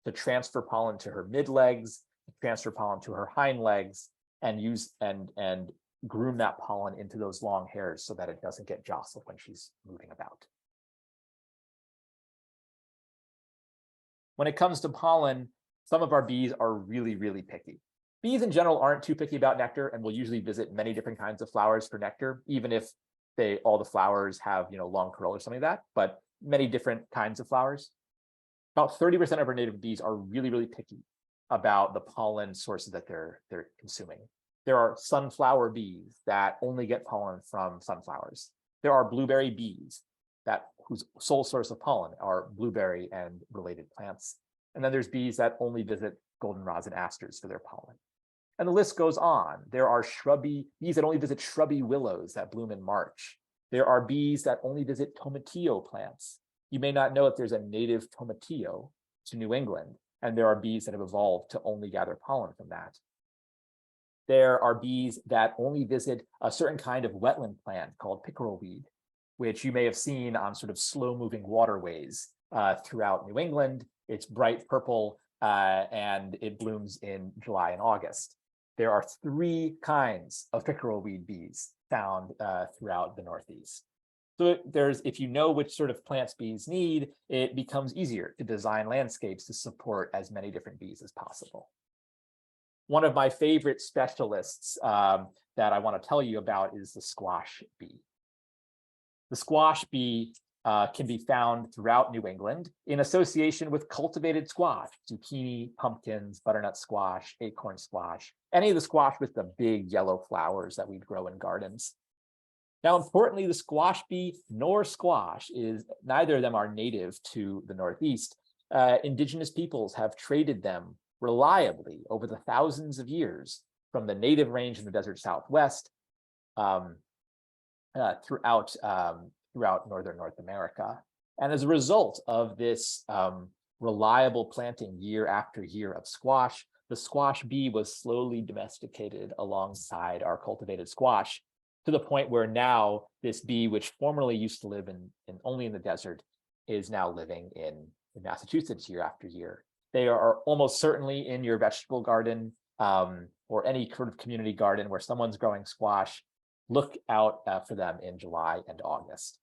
to transfer pollen to her mid legs, to transfer pollen to her hind legs, and use and groom that pollen into those long hairs so that it doesn't get jostled when she's moving about. When it comes to pollen, some of our bees are really, really picky. Bees in general aren't too picky about nectar and will usually visit many different kinds of flowers for nectar, even if all the flowers have long curl or something like that, but many different kinds of flowers. About 30% of our native bees are really, really picky about the pollen sources that they're consuming. There are sunflower bees that only get pollen from sunflowers. There are blueberry bees whose sole source of pollen are blueberry and related plants. And then there's bees that only visit goldenrods and asters for their pollen. And the list goes on. There are bees that only visit shrubby willows that bloom in March. There are bees that only visit tomatillo plants. You may not know if there's a native tomatillo to New England, and there are bees that have evolved to only gather pollen from that. There are bees that only visit a certain kind of wetland plant called pickerelweed, which you may have seen on sort of slow-moving waterways throughout New England. It's bright purple, and it blooms in July and August. There are 3 kinds of pickerelweed bees found throughout the Northeast. So if you know which sort of plants bees need, it becomes easier to design landscapes to support as many different bees as possible. One of my favorite specialists that I want to tell you about is the squash bee. The squash bee can be found throughout New England in association with cultivated squash, zucchini, pumpkins, butternut squash, acorn squash, any of the squash with the big yellow flowers that we'd grow in gardens. Now, importantly, the squash bee nor squash neither of them are native to the Northeast. Indigenous peoples have traded them reliably over the thousands of years from the native range in the desert Southwest throughout northern North America. And as a result of this reliable planting year after year of squash, the squash bee was slowly domesticated alongside our cultivated squash, to the point where now this bee, which formerly used to live only in the desert, is now living in Massachusetts year after year. They are almost certainly in your vegetable garden or any sort of community garden where someone's growing squash. Look out for them in July and August.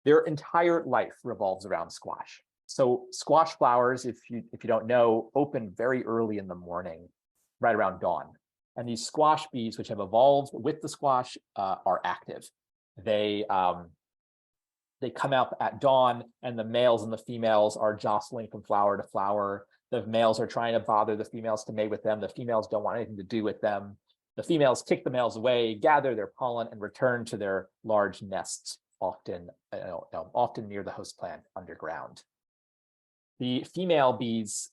Their entire life revolves around squash. So squash flowers, if you don't know, open very early in the morning, right around dawn. And these squash bees, which have evolved with the squash, are active. They come out at dawn, and the males and the females are jostling from flower to flower. The males are trying to bother the females to mate with them. The females don't want anything to do with them. The females kick the males away, gather their pollen, and return to their large nests, often near the host plant underground. The female bees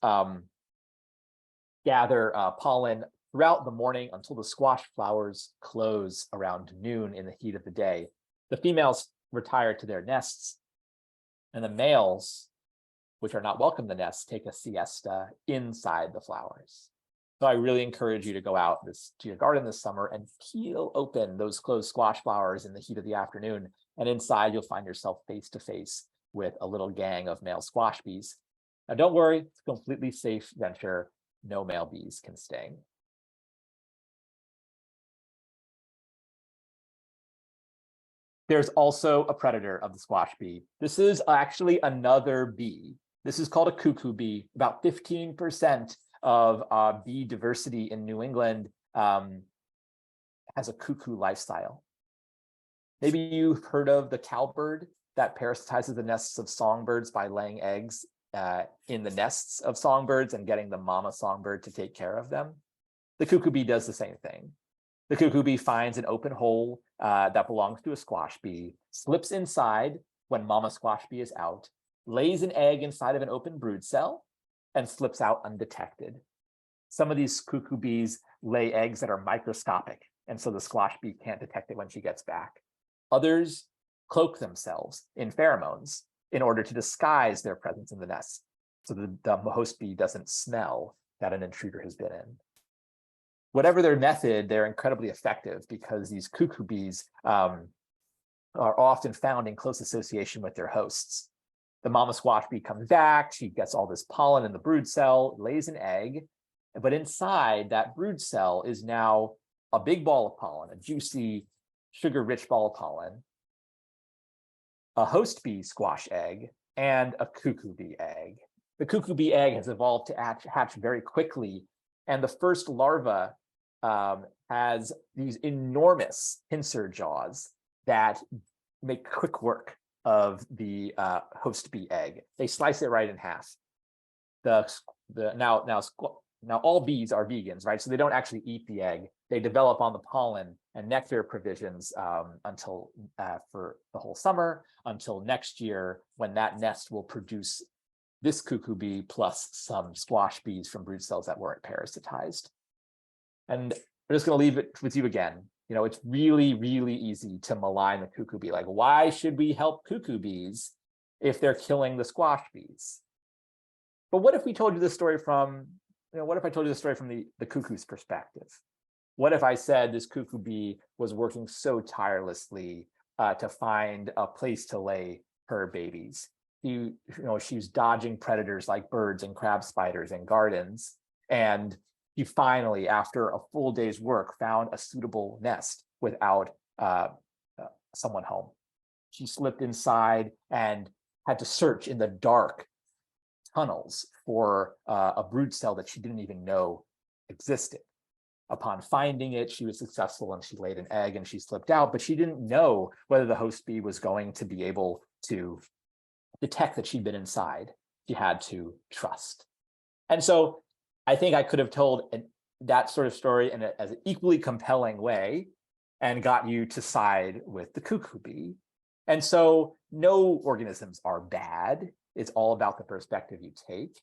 gather pollen throughout the morning until the squash flowers close around noon in the heat of the day. The females retire to their nests, and the males, which are not welcome to the nests, take a siesta inside the flowers. So I really encourage you to go out to your garden this summer and peel open those closed squash flowers in the heat of the afternoon. And inside, you'll find yourself face to face with a little gang of male squash bees. Now, don't worry, it's a completely safe venture. No male bees can sting. There's also a predator of the squash bee. This is actually another bee. This is called a cuckoo bee. About 15% of bee diversity in New England has a cuckoo lifestyle. Maybe you've heard of the cowbird that parasitizes the nests of songbirds by laying eggs in the nests of songbirds and getting the mama songbird to take care of them. The cuckoo bee does the same thing. The cuckoo bee finds an open hole that belongs to a squash bee, slips inside when mama squash bee is out, lays an egg inside of an open brood cell, and slips out undetected. Some of these cuckoo bees lay eggs that are microscopic, and so the squash bee can't detect it when she gets back. Others cloak themselves in pheromones in order to disguise their presence in the nest so that the host bee doesn't smell that an intruder has been in. Whatever their method, they're incredibly effective because these cuckoo bees are often found in close association with their hosts. The mama squash bee comes back, she gets all this pollen in the brood cell, lays an egg, but inside that brood cell is now a big ball of pollen, a juicy, sugar-rich ball of pollen, a host bee squash egg, and a cuckoo bee egg. The cuckoo bee egg has evolved to hatch very quickly, and the first larva has these enormous pincer jaws that make quick work of the host bee egg. They slice it right in half. Now all bees are vegans, right? So they don't actually eat the egg. They develop on the pollen and nectar provisions until for the whole summer, until next year, when that nest will produce this cuckoo bee plus some squash bees from brood cells that weren't parasitized. And I'm just going to leave it with you again. You know, it's really, really easy to malign the cuckoo bee. Like, why should we help cuckoo bees if they're killing the squash bees? But what if we told you this story from, what if I told you the story from the cuckoo's perspective? What if I said this cuckoo bee was working so tirelessly to find a place to lay her babies? She was dodging predators like birds and crab spiders and gardens, and he finally, after a full day's work, found a suitable nest without someone home. She slipped inside and had to search in the dark tunnels for a brood cell that she didn't even know existed. Upon finding it, she was successful and she laid an egg and she slipped out, but she didn't know whether the host bee was going to be able to detect that she'd been inside. She had to trust. And so I think I could have told that sort of story in as an equally compelling way and got you to side with the cuckoo bee. And so no organisms are bad. It's all about the perspective you take.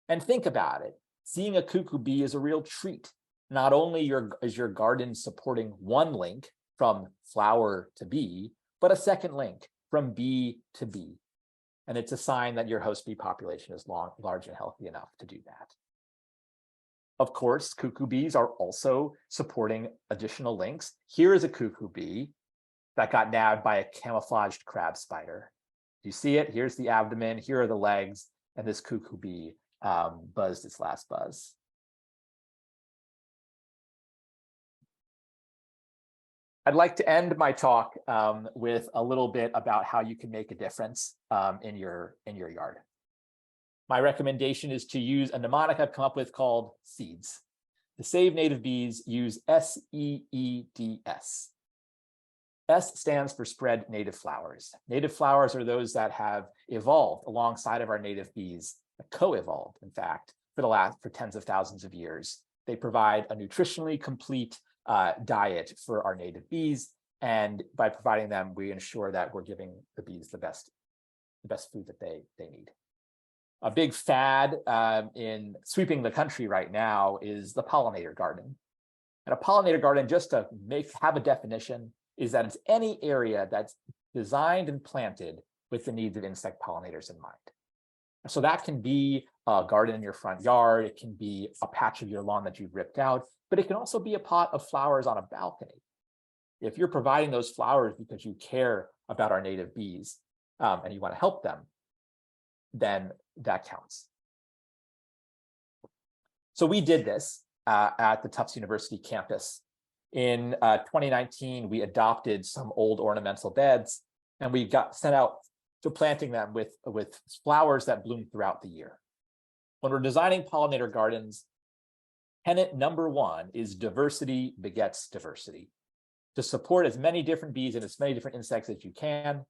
And think about it. Seeing a cuckoo bee is a real treat. Not only is your garden supporting one link from flower to bee, but a second link from bee to bee. And it's a sign that your host bee population is large and healthy enough to do that. Of course, cuckoo bees are also supporting additional links. Here is a cuckoo bee that got nabbed by a camouflaged crab spider. Do you see it? Here's the abdomen, here are the legs, and this cuckoo bee buzzed its last buzz. I'd like to end my talk with a little bit about how you can make a difference in your yard. My recommendation is to use a mnemonic I've come up with called SEEDS. To save native bees, use SEEDS. S stands for spread native flowers. Native flowers are those that have evolved alongside of our native bees, co-evolved, in fact, for tens of thousands of years. They provide a nutritionally complete diet for our native bees, and by providing them, we ensure that we're giving the bees the best food that they need. A big fad in sweeping the country right now is the pollinator garden. And a pollinator garden, just to have a definition, is that it's any area that's designed and planted with the needs of insect pollinators in mind. So that can be a garden in your front yard, it can be a patch of your lawn that you've ripped out, but it can also be a pot of flowers on a balcony. If you're providing those flowers because you care about our native bees and you want to help them, then that counts. So we did this at the Tufts University campus. In 2019, we adopted some old ornamental beds and we got sent out to planting them with flowers that bloom throughout the year. When we're designing pollinator gardens, tenet number one is diversity begets diversity. To support as many different bees and as many different insects as you can,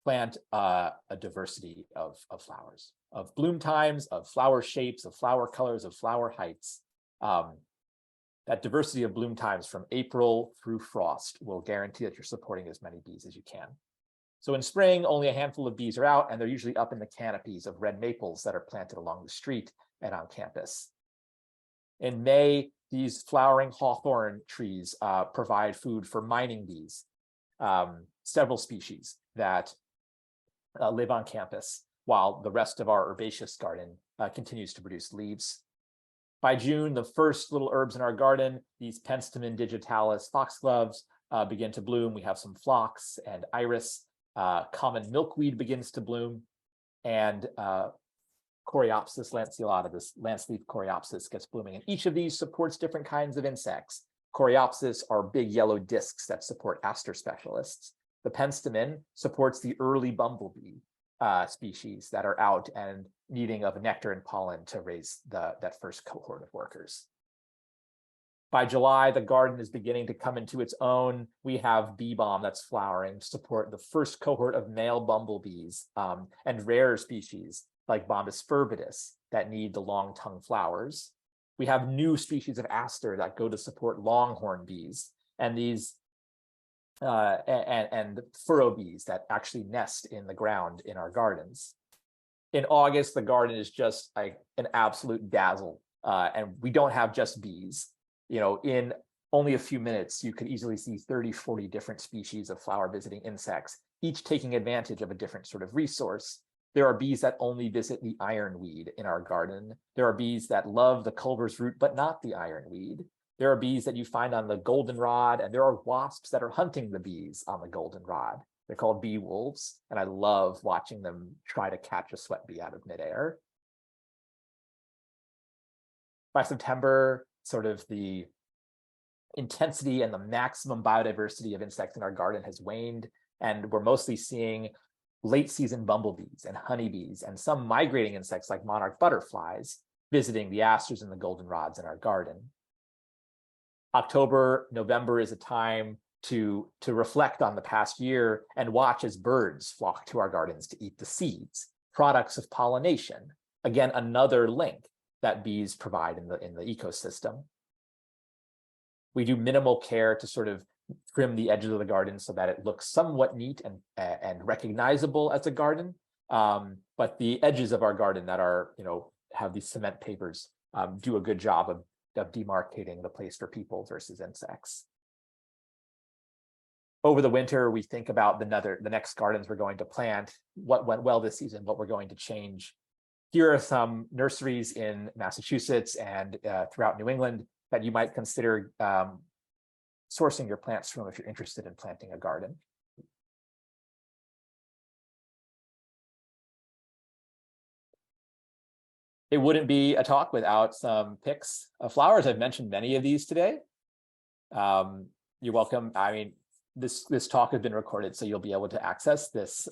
plant a diversity of flowers, of bloom times, of flower shapes, of flower colors, of flower heights. That diversity of bloom times from April through frost will guarantee that you're supporting as many bees as you can. So in spring, only a handful of bees are out, and they're usually up in the canopies of red maples that are planted along the street and on campus. In May, these flowering hawthorn trees provide food for mining bees, several species that live on campus, while the rest of our herbaceous garden continues to produce leaves. By June, the first little herbs in our garden, these Penstemon digitalis foxgloves, begin to bloom. We have some phlox and iris. Common milkweed begins to bloom, and Coreopsis lanceolata, this lance-leaf Coreopsis, gets blooming. And each of these supports different kinds of insects. Coreopsis are big yellow discs that support aster specialists. The Penstemon supports the early bumblebee species that are out and needing of nectar and pollen to raise that first cohort of workers. By July, the garden is beginning to come into its own. We have bee balm that's flowering to support the first cohort of male bumblebees, and rare species like Bombus fervidus that need the long tongue flowers. We have new species of aster that go to support longhorn bees, and these and furrow bees that actually nest in the ground in our gardens. In August, the garden is just like an absolute dazzle, and we don't have just bees. You know, in only a few minutes, you could easily see 30, 40 different species of flower visiting insects, each taking advantage of a different sort of resource. There are bees that only visit the ironweed in our garden. There are bees that love the Culver's root, but not the ironweed. There are bees that you find on the goldenrod, and there are wasps that are hunting the bees on the goldenrod. They're called bee wolves, and I love watching them try to catch a sweat bee out of midair. By September, sort of the intensity and the maximum biodiversity of insects in our garden has waned, and we're mostly seeing late season bumblebees and honeybees and some migrating insects like monarch butterflies visiting the asters and the goldenrods in our garden. October, November is a time to reflect on the past year and watch as birds flock to our gardens to eat the seeds, products of pollination. Again, another link that bees provide in the ecosystem. We do minimal care to sort of trim the edges of the garden so that it looks somewhat neat and recognizable as a garden. But the edges of our garden that are, have these cement pavers do a good job of demarcating the place for people versus insects. Over the winter, we think about the next gardens we're going to plant, what went well this season, what we're going to change. Here are some nurseries in Massachusetts and throughout New England that you might consider sourcing your plants from if you're interested in planting a garden. It wouldn't be a talk without some pics of flowers. I've mentioned many of these today. You're welcome. I mean, this talk has been recorded, so you'll be able to access this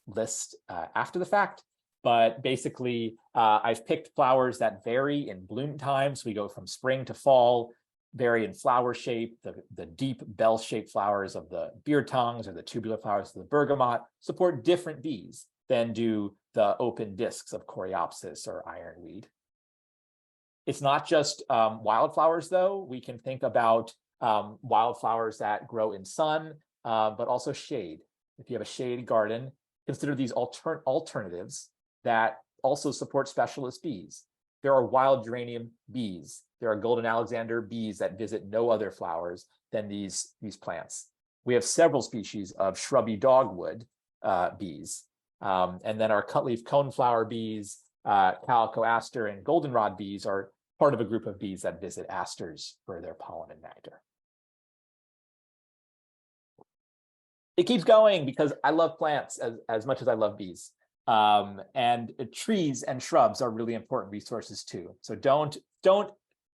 list after the fact. But basically, I've picked flowers that vary in bloom times. We go from spring to fall, vary in flower shape. The deep bell-shaped flowers of the beard tongues or the tubular flowers of the bergamot support different bees than do the open discs of Coreopsis or ironweed. It's not just wildflowers, though. We can think about wildflowers that grow in sun, but also shade. If you have a shade garden, consider these alternatives that also support specialist bees. There are wild geranium bees. There are golden Alexander bees that visit no other flowers than these plants. We have several species of shrubby dogwood bees. And then our cutleaf coneflower bees, calico aster, and goldenrod bees are part of a group of bees that visit asters for their pollen and nectar. It keeps going because I love plants as much as I love bees. And trees and shrubs are really important resources too. So don't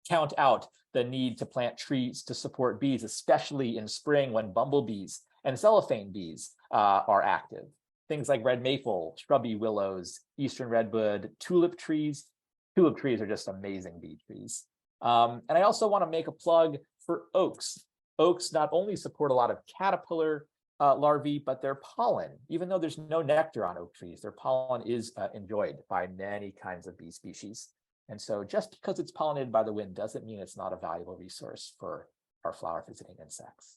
count out the need to plant trees to support bees, especially in spring when bumblebees and cellophane bees are active. Things like red maple, shrubby willows, eastern redwood, tulip trees. Tulip trees are just amazing bee trees. And I also want to make a plug for oaks. Oaks not only support a lot of caterpillar larvae, but their pollen, even though there's no nectar on oak trees, their pollen is enjoyed by many kinds of bee species. And so just because it's pollinated by the wind doesn't mean it's not a valuable resource for our flower visiting insects.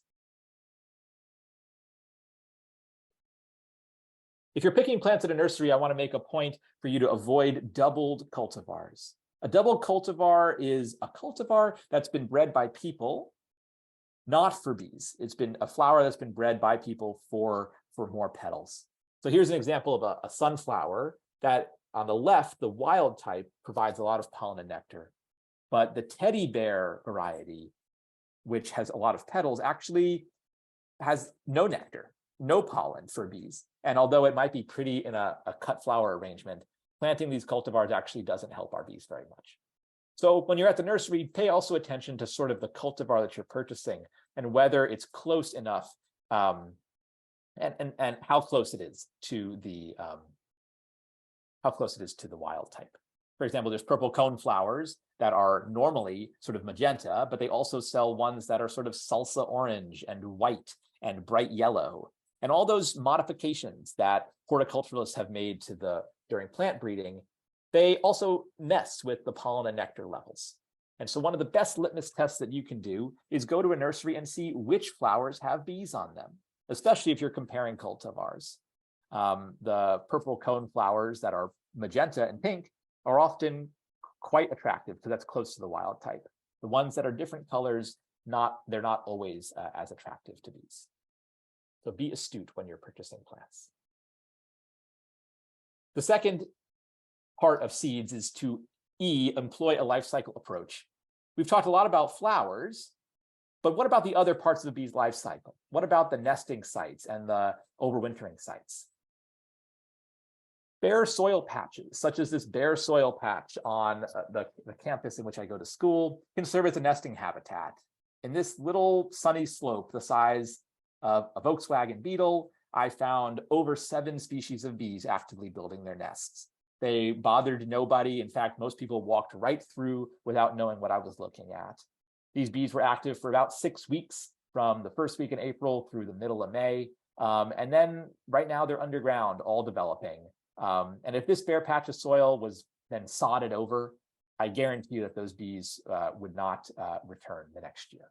If you're picking plants at a nursery, I want to make a point for you to avoid doubled cultivars. A double cultivar is a cultivar that's been bred by people, not for bees. It's been a flower that's been bred by people for more petals. So here's an example of a sunflower that on the left, the wild type provides a lot of pollen and nectar, but the teddy bear variety, which has a lot of petals, actually has no nectar, no pollen for bees. And although it might be pretty in a cut flower arrangement, planting these cultivars actually doesn't help our bees very much. So when you're at the nursery, pay also attention to sort of the cultivar that you're purchasing and whether it's close enough and how close it is to the wild type. For example, there's purple cone flowers that are normally sort of magenta, but they also sell ones that are sort of salsa orange and white and bright yellow. And all those modifications that horticulturalists have made to during plant breeding, they also mess with the pollen and nectar levels. And so one of the best litmus tests that you can do is go to a nursery and see which flowers have bees on them, especially if you're comparing cultivars. The purple cone flowers that are magenta and pink are often quite attractive because that's close to the wild type. The ones that are different colors, they're not always as attractive to bees. So be astute when you're purchasing plants. The second part of seeds is to employ a life cycle approach. We've talked a lot about flowers, but what about the other parts of the bee's life cycle? What about the nesting sites and the overwintering sites? Bare soil patches, such as this bare soil patch on the campus in which I go to school, can serve as a nesting habitat. In this little sunny slope, the size of a Volkswagen Beetle, I found over 7 species of bees actively building their nests. They bothered nobody. In fact, most people walked right through without knowing what I was looking at. These bees were active for about 6 weeks, from the first week in April through the middle of May. And then right now they're underground, all developing. And if this bare patch of soil was then sodded over, I guarantee you that those bees would not return the next year.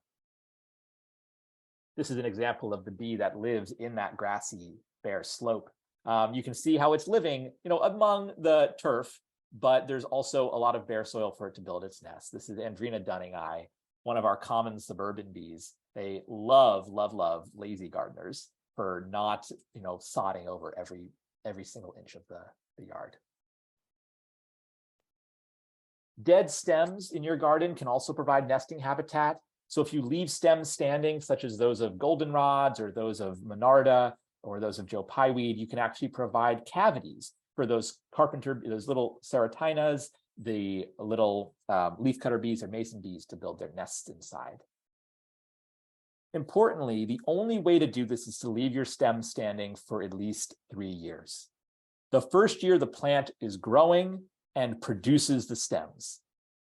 This is an example of the bee that lives in that grassy bare slope. You can see how it's living, among the turf, but there's also a lot of bare soil for it to build its nest. This is Andrena Dunning-eye, one of our common suburban bees. They love, love, love lazy gardeners for not, sodding over every single inch of the yard. Dead stems in your garden can also provide nesting habitat. So if you leave stems standing, such as those of goldenrods or those of monarda or those of Joe Pyeweed, you can actually provide cavities for those little serratinas, the little leafcutter bees or mason bees to build their nests inside. Importantly, the only way to do this is to leave your stem standing for at least 3 years. The first year the plant is growing and produces the stems.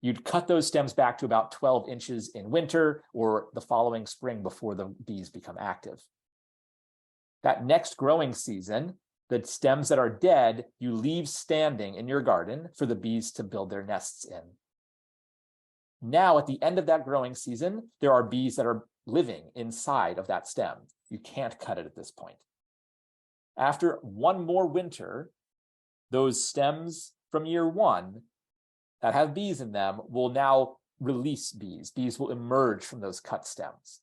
You'd cut those stems back to about 12 inches in winter or the following spring before the bees become active. That next growing season, the stems that are dead, you leave standing in your garden for the bees to build their nests in. Now, at the end of that growing season, there are bees that are living inside of that stem. You can't cut it at this point. After one more winter, those stems from year 1 that have bees in them will now release bees. Bees will emerge from those cut stems.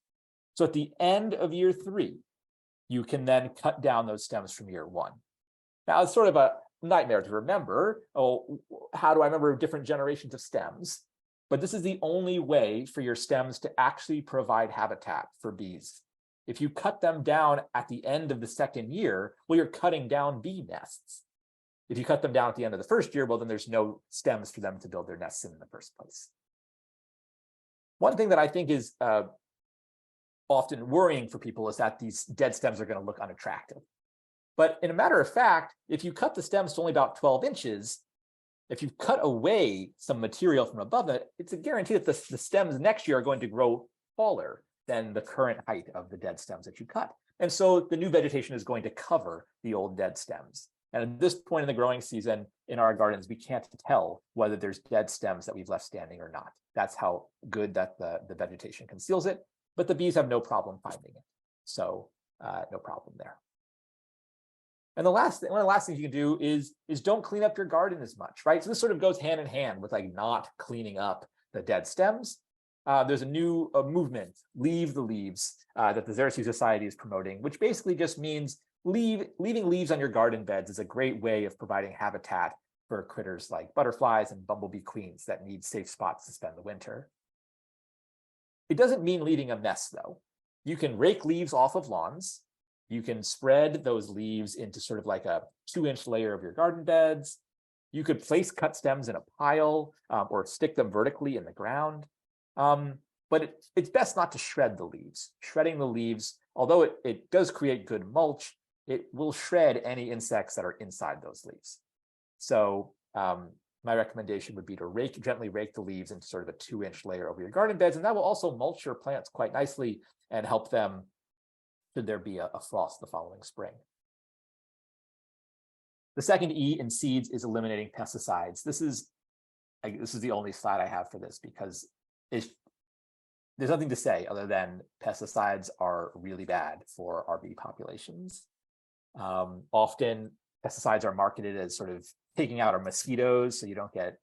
So at the end of year 3, you can then cut down those stems from year 1. Now, it's sort of a nightmare to remember. Oh, how do I remember different generations of stems? But this is the only way for your stems to actually provide habitat for bees. If you cut them down at the end of the second year, well, you're cutting down bee nests. If you cut them down at the end of the first year, well, then there's no stems for them to build their nests in the first place. One thing that I think is often worrying for people is that these dead stems are going to look unattractive. But in a matter of fact, if you cut the stems to only about 12 inches, if you cut away some material from above it, it's a guarantee that the stems next year are going to grow taller than the current height of the dead stems that you cut. And so the new vegetation is going to cover the old dead stems. And at this point in the growing season in our gardens, we can't tell whether there's dead stems that we've left standing or not. That's how good that the vegetation conceals it, but the bees have no problem finding it. So no problem there. And one of the last things you can do is don't clean up your garden as much, right? So this sort of goes hand in hand with like not cleaning up the dead stems. There's a new movement, Leave the Leaves, that the Xerces Society is promoting, which basically just means leaving leaves on your garden beds is a great way of providing habitat for critters like butterflies and bumblebee queens that need safe spots to spend the winter. It doesn't mean leaving a mess, though. You can rake leaves off of lawns. You can spread those leaves into sort of like a 2-inch layer of your garden beds. You could place cut stems in a pile or stick them vertically in the ground. But it's best not to shred the leaves. Shredding the leaves, although it does create good mulch, it will shred any insects that are inside those leaves. So my recommendation would be to gently rake the leaves into sort of a 2-inch layer over your garden beds, and that will also mulch your plants quite nicely and help them should there be a frost the following spring. The second E in seeds is eliminating pesticides. This is the only slide I have for this because there's nothing to say other than pesticides are really bad for our bee populations. Often pesticides are marketed as sort of taking out our mosquitoes so you don't get,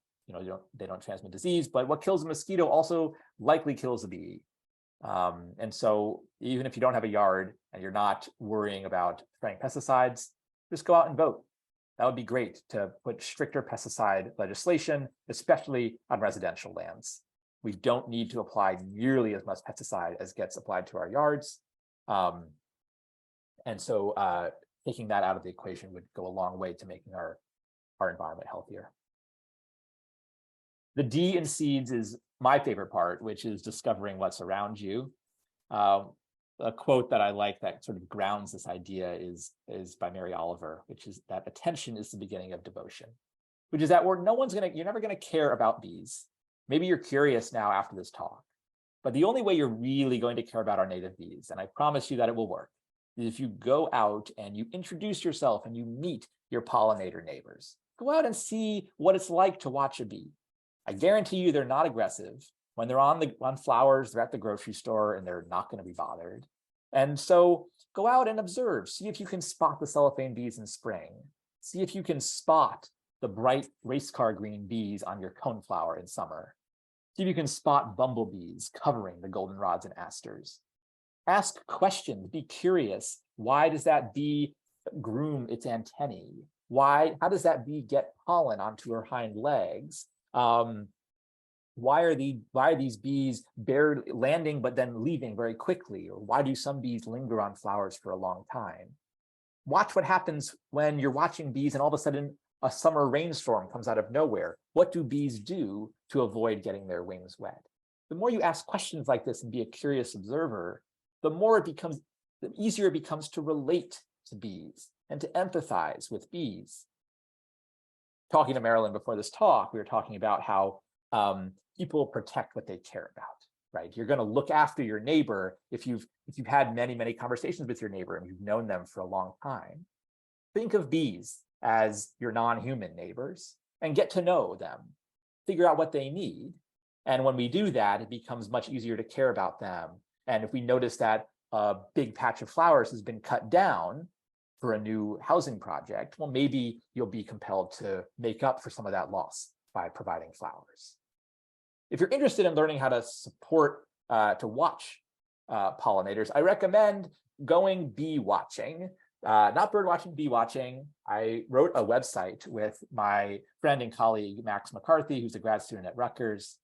they don't transmit disease, but what kills a mosquito also likely kills a bee. And so even if you don't have a yard and you're not worrying about spraying pesticides, just go out and vote. That would be great to put stricter pesticide legislation, especially on residential lands. We don't need to apply nearly as much pesticide as gets applied to our yards. And so taking that out of the equation would go a long way to making our environment healthier. The D in seeds is my favorite part, which is discovering what's around you. A quote that I like that sort of grounds this idea is by Mary Oliver, which is that attention is the beginning of devotion, which is that you're never gonna care about bees. Maybe you're curious now after this talk, but the only way you're really going to care about our native bees, and I promise you that it will work, is if you go out and you introduce yourself and you meet your pollinator neighbors. Go out and see what it's like to watch a bee. I guarantee you they're not aggressive. When they're on flowers, they're at the grocery store and they're not going to be bothered. And so go out and observe. See if you can spot the cellophane bees in spring. See if you can spot the bright race car green bees on your coneflower in summer. See if you can spot bumblebees covering the goldenrods and asters. Ask questions, be curious. Why does that bee groom its antennae? How does that bee get pollen onto her hind legs? Why are these bees barely landing but then leaving very quickly? Or why do some bees linger on flowers for a long time? Watch what happens when you're watching bees and all of a sudden a summer rainstorm comes out of nowhere. What do bees do to avoid getting their wings wet? The more you ask questions like this and be a curious observer, the easier it becomes to relate to bees and to empathize with bees. Talking to Marilyn before this talk, we were talking about how people protect what they care about, right? You're going to look after your neighbor if you've had many, many conversations with your neighbor and you've known them for a long time. Think of bees as your non-human neighbors and get to know them, figure out what they need. And when we do that, it becomes much easier to care about them. And if we notice that a big patch of flowers has been cut down for a new housing project, well, maybe you'll be compelled to make up for some of that loss by providing flowers. If you're interested in learning how to support, to watch pollinators, I recommend going bee watching, not bird watching, bee watching. I wrote a website with my friend and colleague, Max McCarthy, who's a grad student at Rutgers.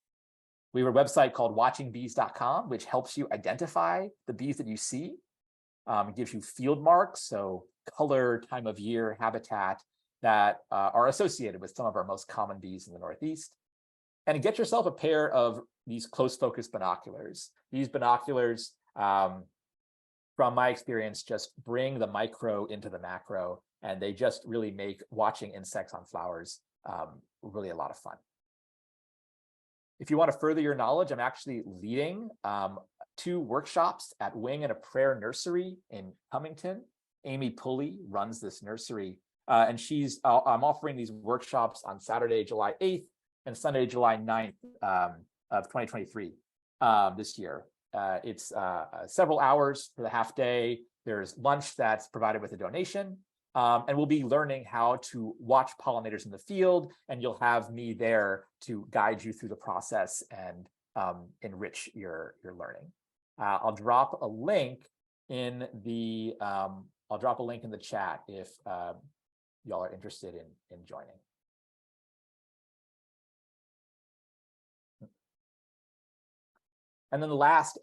We have a website called watchingbees.com, which helps you identify the bees that you see. It gives you field marks, so color, time of year, habitat that are associated with some of our most common bees in the Northeast. And get yourself a pair of these close focus binoculars. These binoculars, from my experience, just bring the micro into the macro, and they just really make watching insects on flowers really a lot of fun. If you want to further your knowledge, I'm actually leading 2 workshops at Wing and a Prayer Nursery in Cummington. Amy Pulley runs this nursery, and I'm offering these workshops on Saturday, July 8th and Sunday, July 9th of 2023 this year. It's several hours for the half day. There's lunch that's provided with a donation. And we'll be learning how to watch pollinators in the field, and you'll have me there to guide you through the process and enrich your learning. I'll drop a link in the I'll drop a link in the chat if y'all are interested in joining. And then the last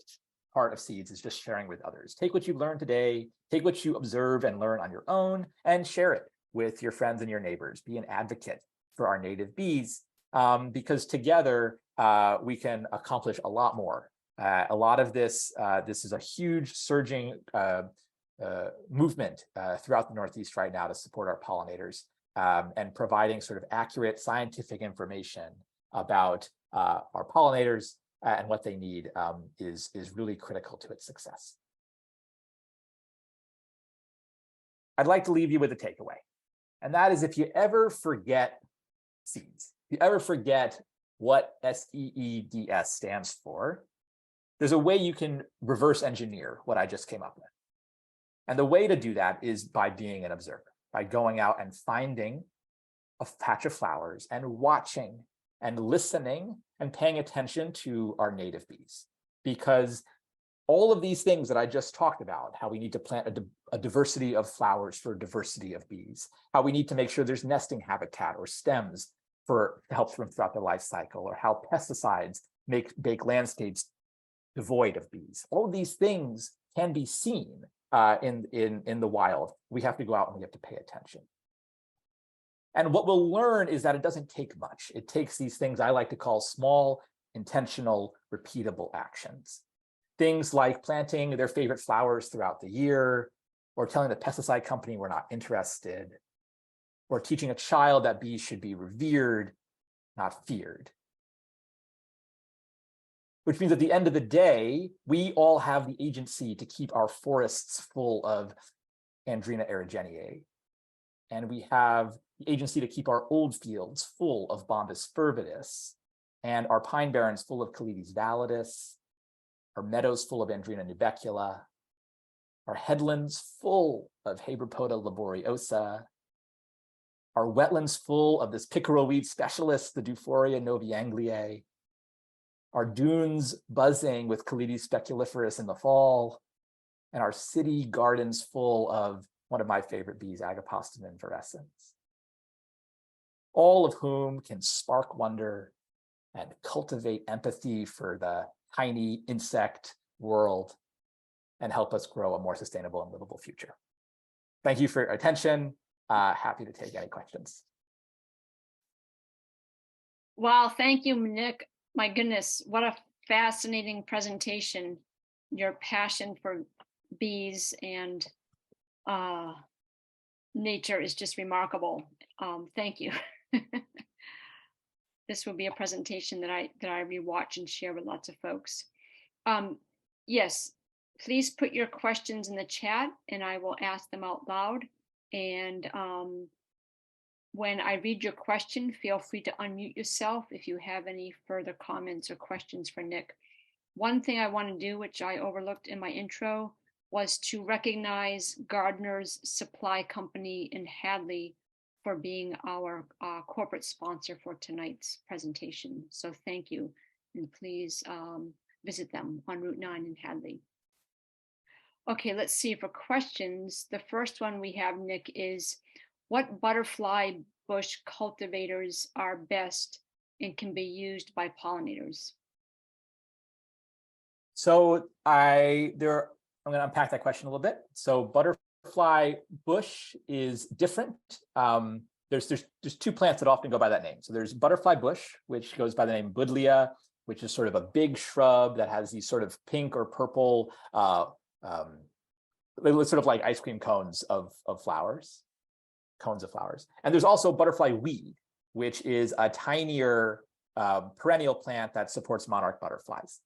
part of seeds is just sharing with others. Take what you've learned today, take what you observe and learn on your own, and share it with your friends and your neighbors. Be an advocate for our native bees, because together we can accomplish a lot more. A lot of this, this is a huge surging movement throughout the Northeast right now to support our pollinators, and providing sort of accurate scientific information about our pollinators and what they need is really critical to its success. I'd like to leave you with a takeaway, and that is if you ever forget seeds, if you ever forget what SEEDS stands for, there's a way you can reverse engineer what I just came up with. And the way to do that is by being an observer, by going out and finding a patch of flowers and watching and listening and paying attention to our native bees. Because all of these things that I just talked about, how we need to plant a diversity of flowers for a diversity of bees, how we need to make sure there's nesting habitat or stems to help them throughout their life cycle, or how pesticides make landscapes devoid of bees. All of these things can be seen in the wild. We have to go out and we have to pay attention. And what we'll learn is that it doesn't take much. It takes these things I like to call small, intentional, repeatable actions. Things like planting their favorite flowers throughout the year, or telling the pesticide company we're not interested, or teaching a child that bees should be revered, not feared. Which means at the end of the day, we all have the agency to keep our forests full of Andrena aerugeniae. And we have the agency to keep our old fields full of Bombus fervidus, and our pine barrens full of Caletes validus, our meadows full of Andrena nubecula, our headlands full of Habropoda laboriosa, our wetlands full of this pickerel weed specialist, the Duphoria noviangliae, our dunes buzzing with Caletes speculiferus in the fall, and our city gardens full of one of my favorite bees, Agapostum invirescens, all of whom can spark wonder and cultivate empathy for the tiny insect world and help us grow a more sustainable and livable future. Thank you for your attention. Happy to take any questions. Wow, thank you, Nick. My goodness, what a fascinating presentation. Your passion for bees and nature is just remarkable. Thank you. This will be a presentation that I rewatch and share with lots of folks. Yes, please put your questions in the chat and I will ask them out loud. And when I read your question, feel free to unmute yourself if you have any further comments or questions for Nick. One thing I want to do, which I overlooked in my intro, was to recognize Gardner's Supply Company in Hadley for being our corporate sponsor for tonight's presentation. So thank you, and please visit them on Route 9 in Hadley. Okay, let's see for questions. The first one we have, Nick, is what butterfly bush cultivators are best and can be used by pollinators? So I'm going to unpack that question a little bit. So butterfly bush is different. There's two plants that often go by that name. So there's butterfly bush, which goes by the name Buddleia, which is sort of a big shrub that has these sort of pink or purple, sort of like ice cream cones of flowers. Cones of flowers. And there's also butterfly weed, which is a tinier perennial plant that supports monarch butterflies.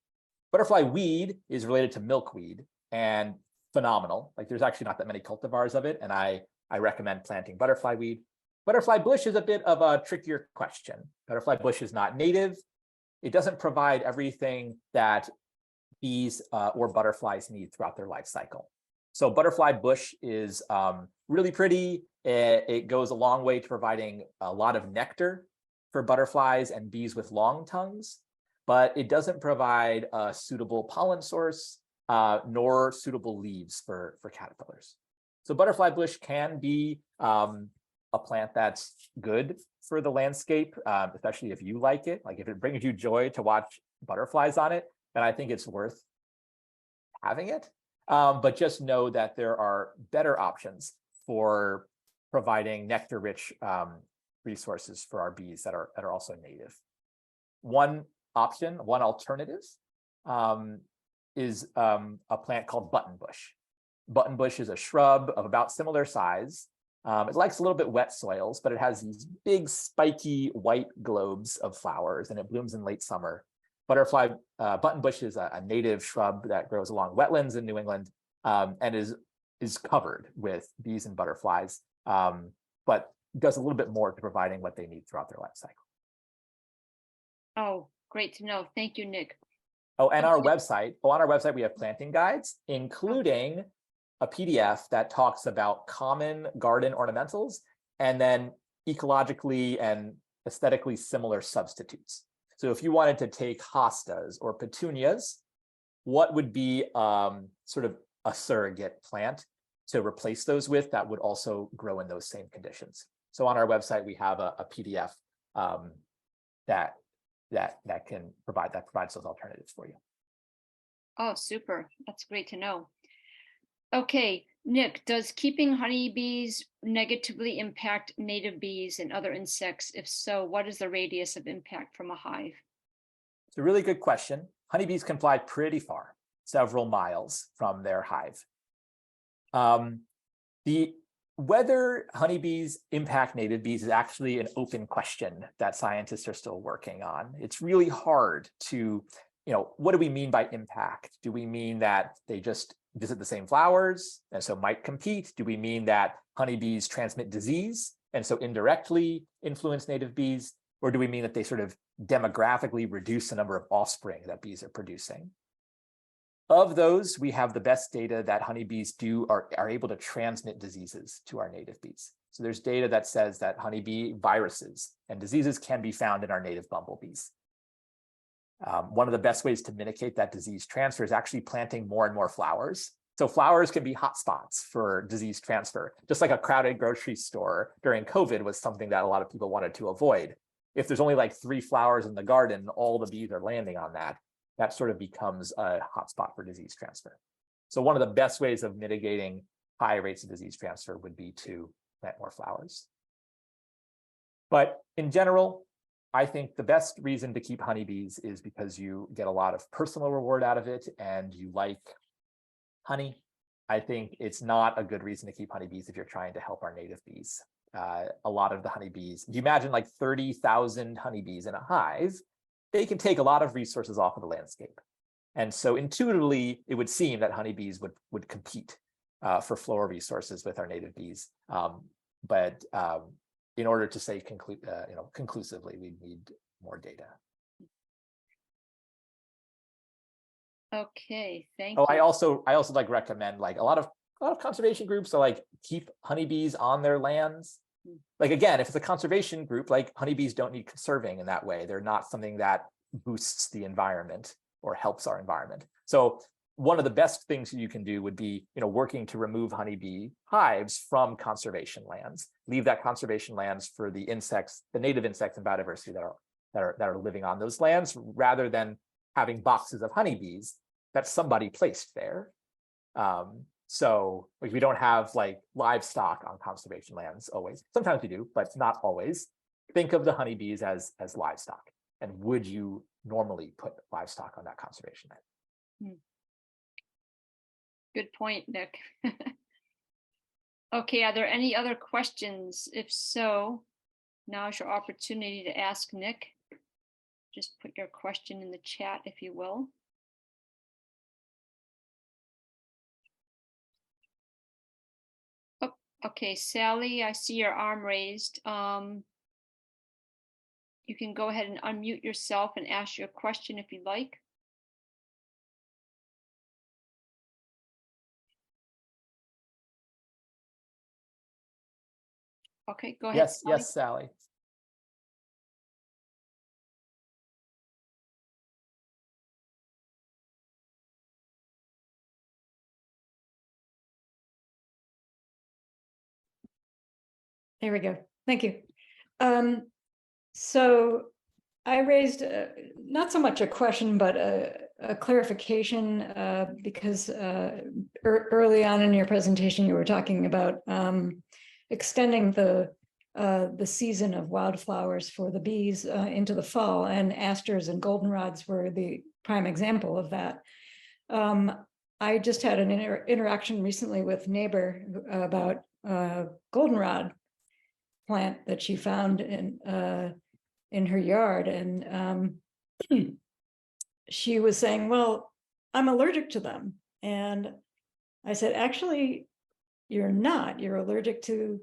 Butterfly weed is related to milkweed and phenomenal. Like there's actually not that many cultivars of it, and I recommend planting butterfly weed. Butterfly bush is a bit of a trickier question. Butterfly bush is not native. It doesn't provide everything that bees or butterflies need throughout their life cycle. So butterfly bush is really pretty. It goes a long way to providing a lot of nectar for butterflies and bees with long tongues, but it doesn't provide a suitable pollen source nor suitable leaves for caterpillars. So butterfly bush can be a plant that's good for the landscape, especially if you like it. Like if it brings you joy to watch butterflies on it, then I think it's worth having it. But just know that there are better options for providing nectar-rich resources for our bees that are also native. One option, one alternative, is a plant called buttonbush. Buttonbush is a shrub of about similar size. It likes a little bit wet soils, but it has these big spiky white globes of flowers, and it blooms in late summer. Buttonbush is a native shrub that grows along wetlands in New England, and is covered with bees and butterflies, but does a little bit more to providing what they need throughout their life cycle. Oh, great to know. Thank you, Nick. Oh, and on our website, we have planting guides, including a PDF that talks about common garden ornamentals and then ecologically and aesthetically similar substitutes. So if you wanted to take hostas or petunias, what would be sort of a surrogate plant to replace those with that would also grow in those same conditions? So on our website, we have a PDF that provides those alternatives for you. Oh, super. That's great to know. Okay, Nick, does keeping honeybees negatively impact native bees and other insects? If so, what is the radius of impact from a hive? It's a really good question. Honeybees can fly pretty far, several miles from their hive. Whether honeybees impact native bees is actually an open question that scientists are still working on. It's really hard to, what do we mean by impact? Do we mean that they just visit the same flowers and so might compete? Do we mean that honeybees transmit disease and so indirectly influence native bees? Or do we mean that they sort of demographically reduce the number of offspring that bees are producing? Of those, we have the best data that honeybees are able to transmit diseases to our native bees. So there's data that says that honeybee viruses and diseases can be found in our native bumblebees. One of the best ways to mitigate that disease transfer is actually planting more and more flowers. So flowers can be hotspots for disease transfer, just like a crowded grocery store during COVID was something that a lot of people wanted to avoid. If there's only like 3 flowers in the garden, all the bees are landing on that. That sort of becomes a hotspot for disease transfer. So one of the best ways of mitigating high rates of disease transfer would be to plant more flowers. But in general, I think the best reason to keep honeybees is because you get a lot of personal reward out of it and you like honey. I think it's not a good reason to keep honeybees if you're trying to help our native bees. A lot of the honeybees, if you imagine like 30,000 honeybees in a hive, they can take a lot of resources off of the landscape. And so intuitively, it would seem that honeybees would compete for floral resources with our native bees. But in order to say conclusively, we need more data. Okay, thank you. I also like recommend like a lot of conservation groups are like keep honeybees on their lands. Like again, if it's a conservation group, like honeybees don't need conserving in that way. They're not something that boosts the environment or helps our environment. So one of the best things you can do would be, working to remove honeybee hives from conservation lands. Leave that conservation lands for the insects, the native insects and biodiversity that are living on those lands, rather than having boxes of honeybees that somebody placed there. So like we don't have like livestock on conservation lands always. Sometimes we do, but not always. Think of the honeybees as livestock. And would you normally put livestock on that conservation land? Good point, Nick. Okay, are there any other questions? If so, now's your opportunity to ask Nick. Just put your question in the chat if you will. Okay, Sally, I see your arm raised. You can go ahead and unmute yourself and ask your question if you'd like. Okay, go ahead. Yes, Sally. Yes, Sally. There we go. Thank you. So I raised not so much a question, but a clarification because early on in your presentation, you were talking about extending the season of wildflowers for the bees into the fall, and asters and goldenrods were the prime example of that. I just had an interaction recently with a neighbor about goldenrod plant that she found in her yard, and she was saying, well, I'm allergic to them. And I said, actually, you're not. You're allergic to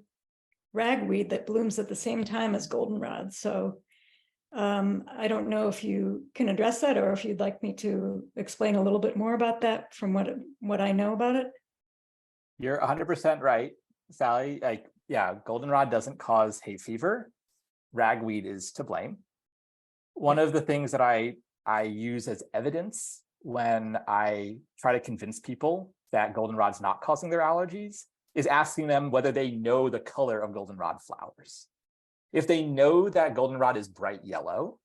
ragweed that blooms at the same time as goldenrod. So I don't know if you can address that, or if you'd like me to explain a little bit more about that from what I know about it. You're 100% right, Sally. Like, yeah, goldenrod doesn't cause hay fever. Ragweed is to blame. One of the things that I use as evidence when I try to convince people that goldenrod's not causing their allergies is asking them whether they know the color of goldenrod flowers. If they know that goldenrod is bright yellow,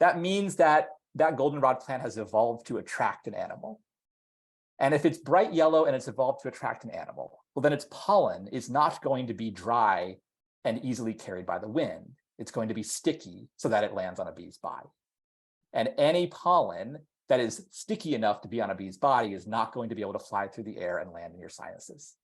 that means that that goldenrod plant has evolved to attract an animal. And if it's bright yellow and it's evolved to attract an animal, well, then its pollen is not going to be dry and easily carried by the wind. It's going to be sticky so that it lands on a bee's body. And any pollen that is sticky enough to be on a bee's body is not going to be able to fly through the air and land in your sinuses.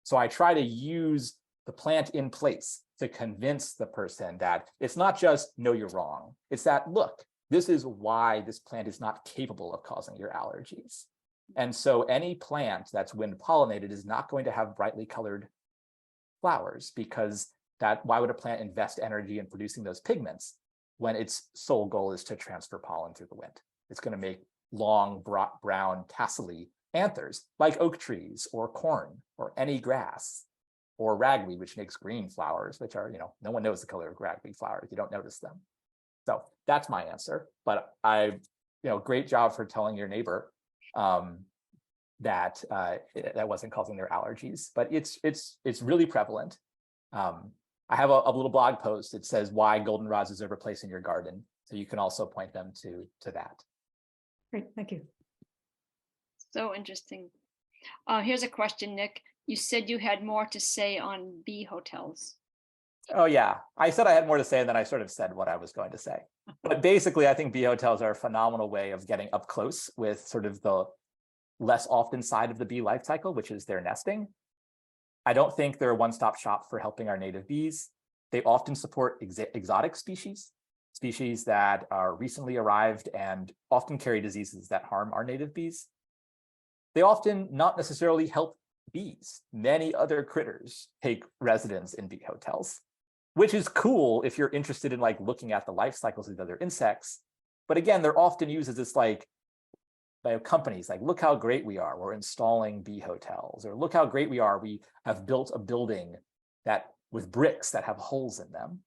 So I try to use the plant in place to convince the person that it's not just, no, you're wrong. It's that, look, this is why this plant is not capable of causing your allergies. And so any plant that's wind pollinated is not going to have brightly colored flowers, because why would a plant invest energy in producing those pigments when its sole goal is to transfer pollen through the wind? It's going to make long, brown, tassely anthers like oak trees or corn or any grass, or ragweed, which makes green flowers, which are, no one knows the color of ragweed flowers. You don't notice them. So that's my answer. But great job for telling your neighbor that that wasn't causing their allergies. But it's really prevalent. I have a little blog post that says why goldenrods deserve a place in your garden. So you can also point them to that. Great, thank you. So interesting. Here's a question, Nick. You said you had more to say on bee hotels. Oh yeah, I said I had more to say, and then I sort of said what I was going to say. But basically, I think bee hotels are a phenomenal way of getting up close with sort of the less often side of the bee life cycle, which is their nesting. I don't think they're a one-stop shop for helping our native bees. They often support exotic species that are recently arrived and often carry diseases that harm our native bees. They often not necessarily help bees. Many other critters take residence in bee hotels, which is cool if you're interested in looking at the life cycles of other insects. But again, they're often used as this by companies look how great we are, we're installing bee hotels, or look how great we are, we have built a building with bricks that have holes in them.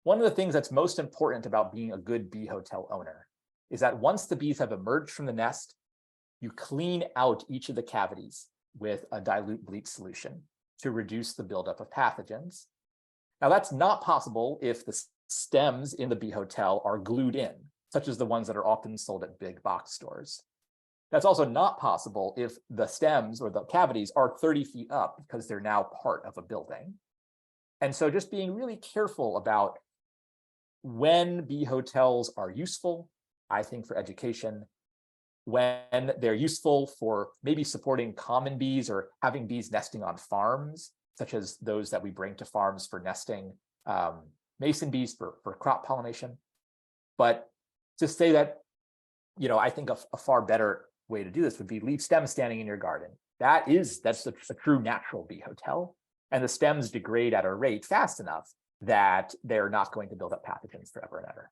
One of the things that's most important about being a good bee hotel owner is that once the bees have emerged from the nest, you clean out each of the cavities with a dilute bleach solution to reduce the buildup of pathogens. Now, that's not possible if the stems in the bee hotel are glued in, such as the ones that are often sold at big box stores. That's also not possible if the stems or the cavities are 30 feet up, because they're now part of a building. And so just being really careful about when bee hotels are useful, I think, for education, when they're useful for maybe supporting common bees or having bees nesting on farms, such as those that we bring to farms for nesting, mason bees for crop pollination. But to say that, I think a far better way to do this would be leave stems standing in your garden. That's a true natural bee hotel. And the stems degrade at a rate fast enough that they're not going to build up pathogens forever and ever.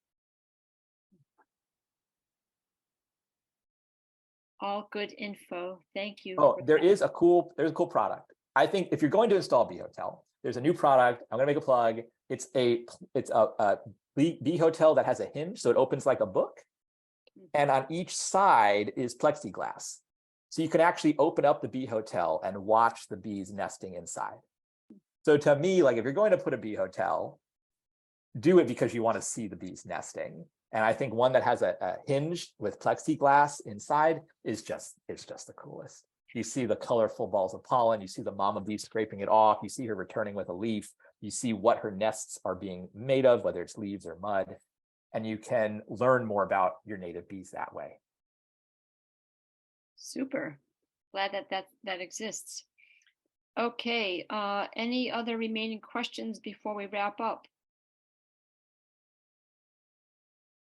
All good info. Thank you. Oh, there's a cool product. I think if you're going to install bee hotel, there's a new product. I'm going to make a plug. It's a bee hotel that has a hinge, so it opens like a book. And on each side is plexiglass. So you can actually open up the bee hotel and watch the bees nesting inside. So to me, like if you're going to put a bee hotel, do it because you want to see the bees nesting. And I think one that has a hinge with plexiglass inside is just the coolest. You see the colorful balls of pollen, you see the mama bee scraping it off, you see her returning with a leaf, you see what her nests are being made of, whether it's leaves or mud, and you can learn more about your native bees that way. Super. Glad that exists. Okay, any other remaining questions before we wrap up?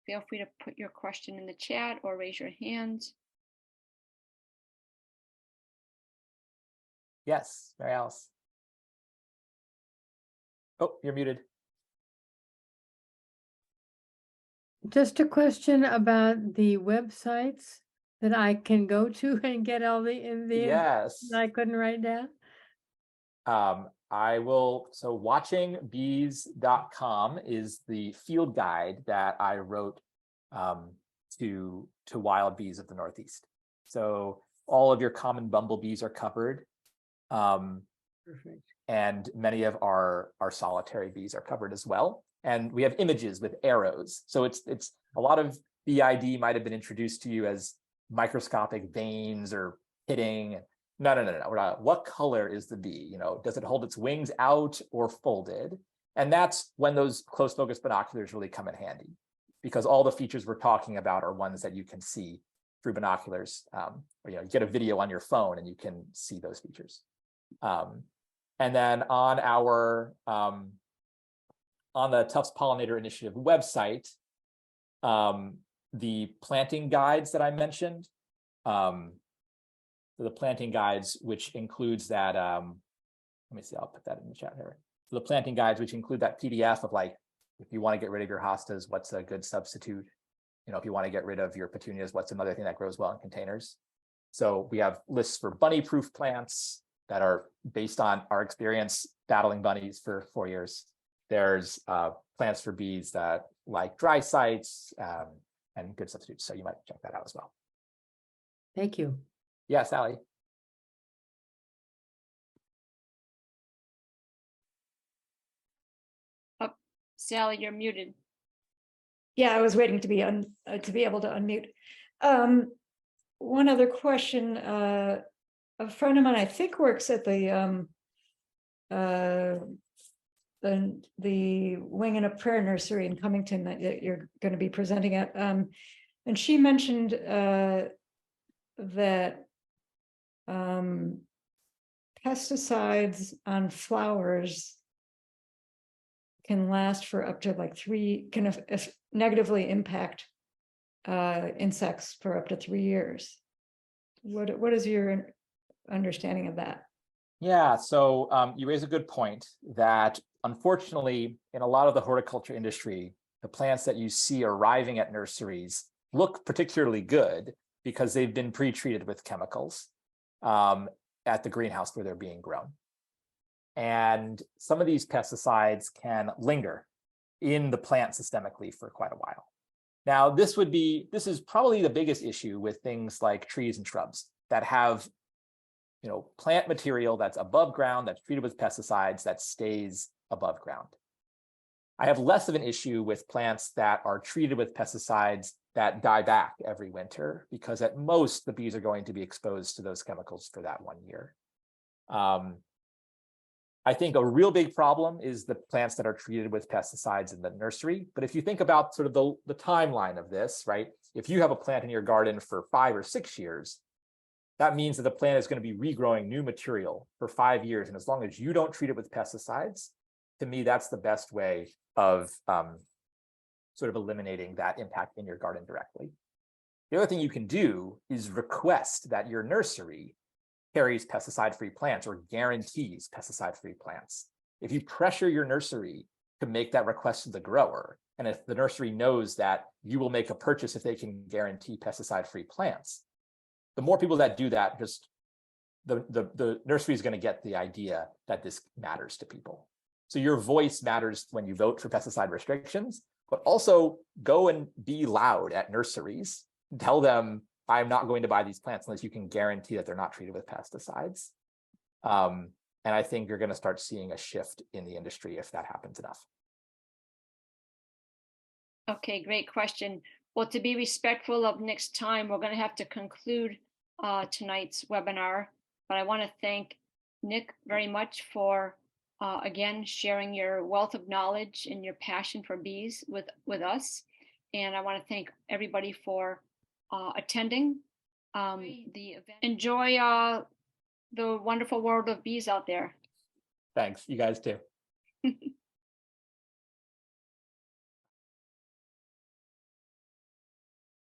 Feel free to put your question in the chat or raise your hand. Yes, Mary Alice. Oh, you're muted. Just a question about the websites that I can go to and get all the Yes. that I couldn't write down. I will, so watchingbees.com is the field guide that I wrote to wild bees of the Northeast. So all of your common bumblebees are covered. Perfect. And many of our solitary bees are covered as well. And we have images with arrows. So it's a lot of BID might have been introduced to you as microscopic veins or pitting. No. We're not. What color is the bee? You know, does it hold its wings out or folded? And that's when those close focus binoculars really come in handy, because all the features we're talking about are ones that you can see through binoculars. Or, you know, you get a video on your phone and you can see those features. And then on our on the Tufts Pollinator Initiative website, the planting guides that I mentioned, the planting guides, which includes that, let me see, I'll put that in the chat here. So the planting guides, which include that PDF of like, if you want to get rid of your hostas, what's a good substitute? You know, if you want to get rid of your petunias, what's another thing that grows well in containers? So we have lists for bunny-proof plants that are based on our experience battling bunnies for 4 years. There's plants for bees that like dry sites and good substitutes. So you might check that out as well. Thank you. Yeah, Sally. Oh, Sally, you're muted. Yeah, I was waiting to be able to unmute. One other question. A friend of mine, I think, works at the Wing and a Prayer Nursery in Cummington that you're going to be presenting at. And she mentioned that pesticides on flowers can last for up to like if negatively impact insects for up to 3 years. What is your understanding of that? Yeah, so you raise a good point that unfortunately, in a lot of the horticulture industry, the plants that you see arriving at nurseries look particularly good because they've been pre-treated with chemicals at the greenhouse where they're being grown. And some of these pesticides can linger in the plant systemically for quite a while. Now, this is probably the biggest issue with things like trees and shrubs that have, you know, plant material that's above ground, that's treated with pesticides, that stays above ground. I have less of an issue with plants that are treated with pesticides that die back every winter, because at most the bees are going to be exposed to those chemicals for that 1 year. I think a real big problem is the plants that are treated with pesticides in the nursery. But if you think about sort of the timeline of this, right? If you have a plant in your garden for 5 or 6 years, that means that the plant is going to be regrowing new material for 5 years. And as long as you don't treat it with pesticides, to me, that's the best way of sort of eliminating that impact in your garden directly. The other thing you can do is request that your nursery carries pesticide-free plants or guarantees pesticide-free plants. If you pressure your nursery to make that request to the grower, and if the nursery knows that you will make a purchase if they can guarantee pesticide-free plants, the more people that do that, just the nursery is going to get the idea that this matters to people. So your voice matters when you vote for pesticide restrictions, but also go and be loud at nurseries. Tell them, I'm not going to buy these plants unless you can guarantee that they're not treated with pesticides. And I think you're going to start seeing a shift in the industry if that happens enough. Okay, great question. Well, to be respectful of Nick's time, we're going to have to conclude tonight's webinar. But I want to thank Nick very much for, again, sharing your wealth of knowledge and your passion for bees with us. And I want to thank everybody for attending the event. Enjoy the wonderful world of bees out there. Thanks. You guys too.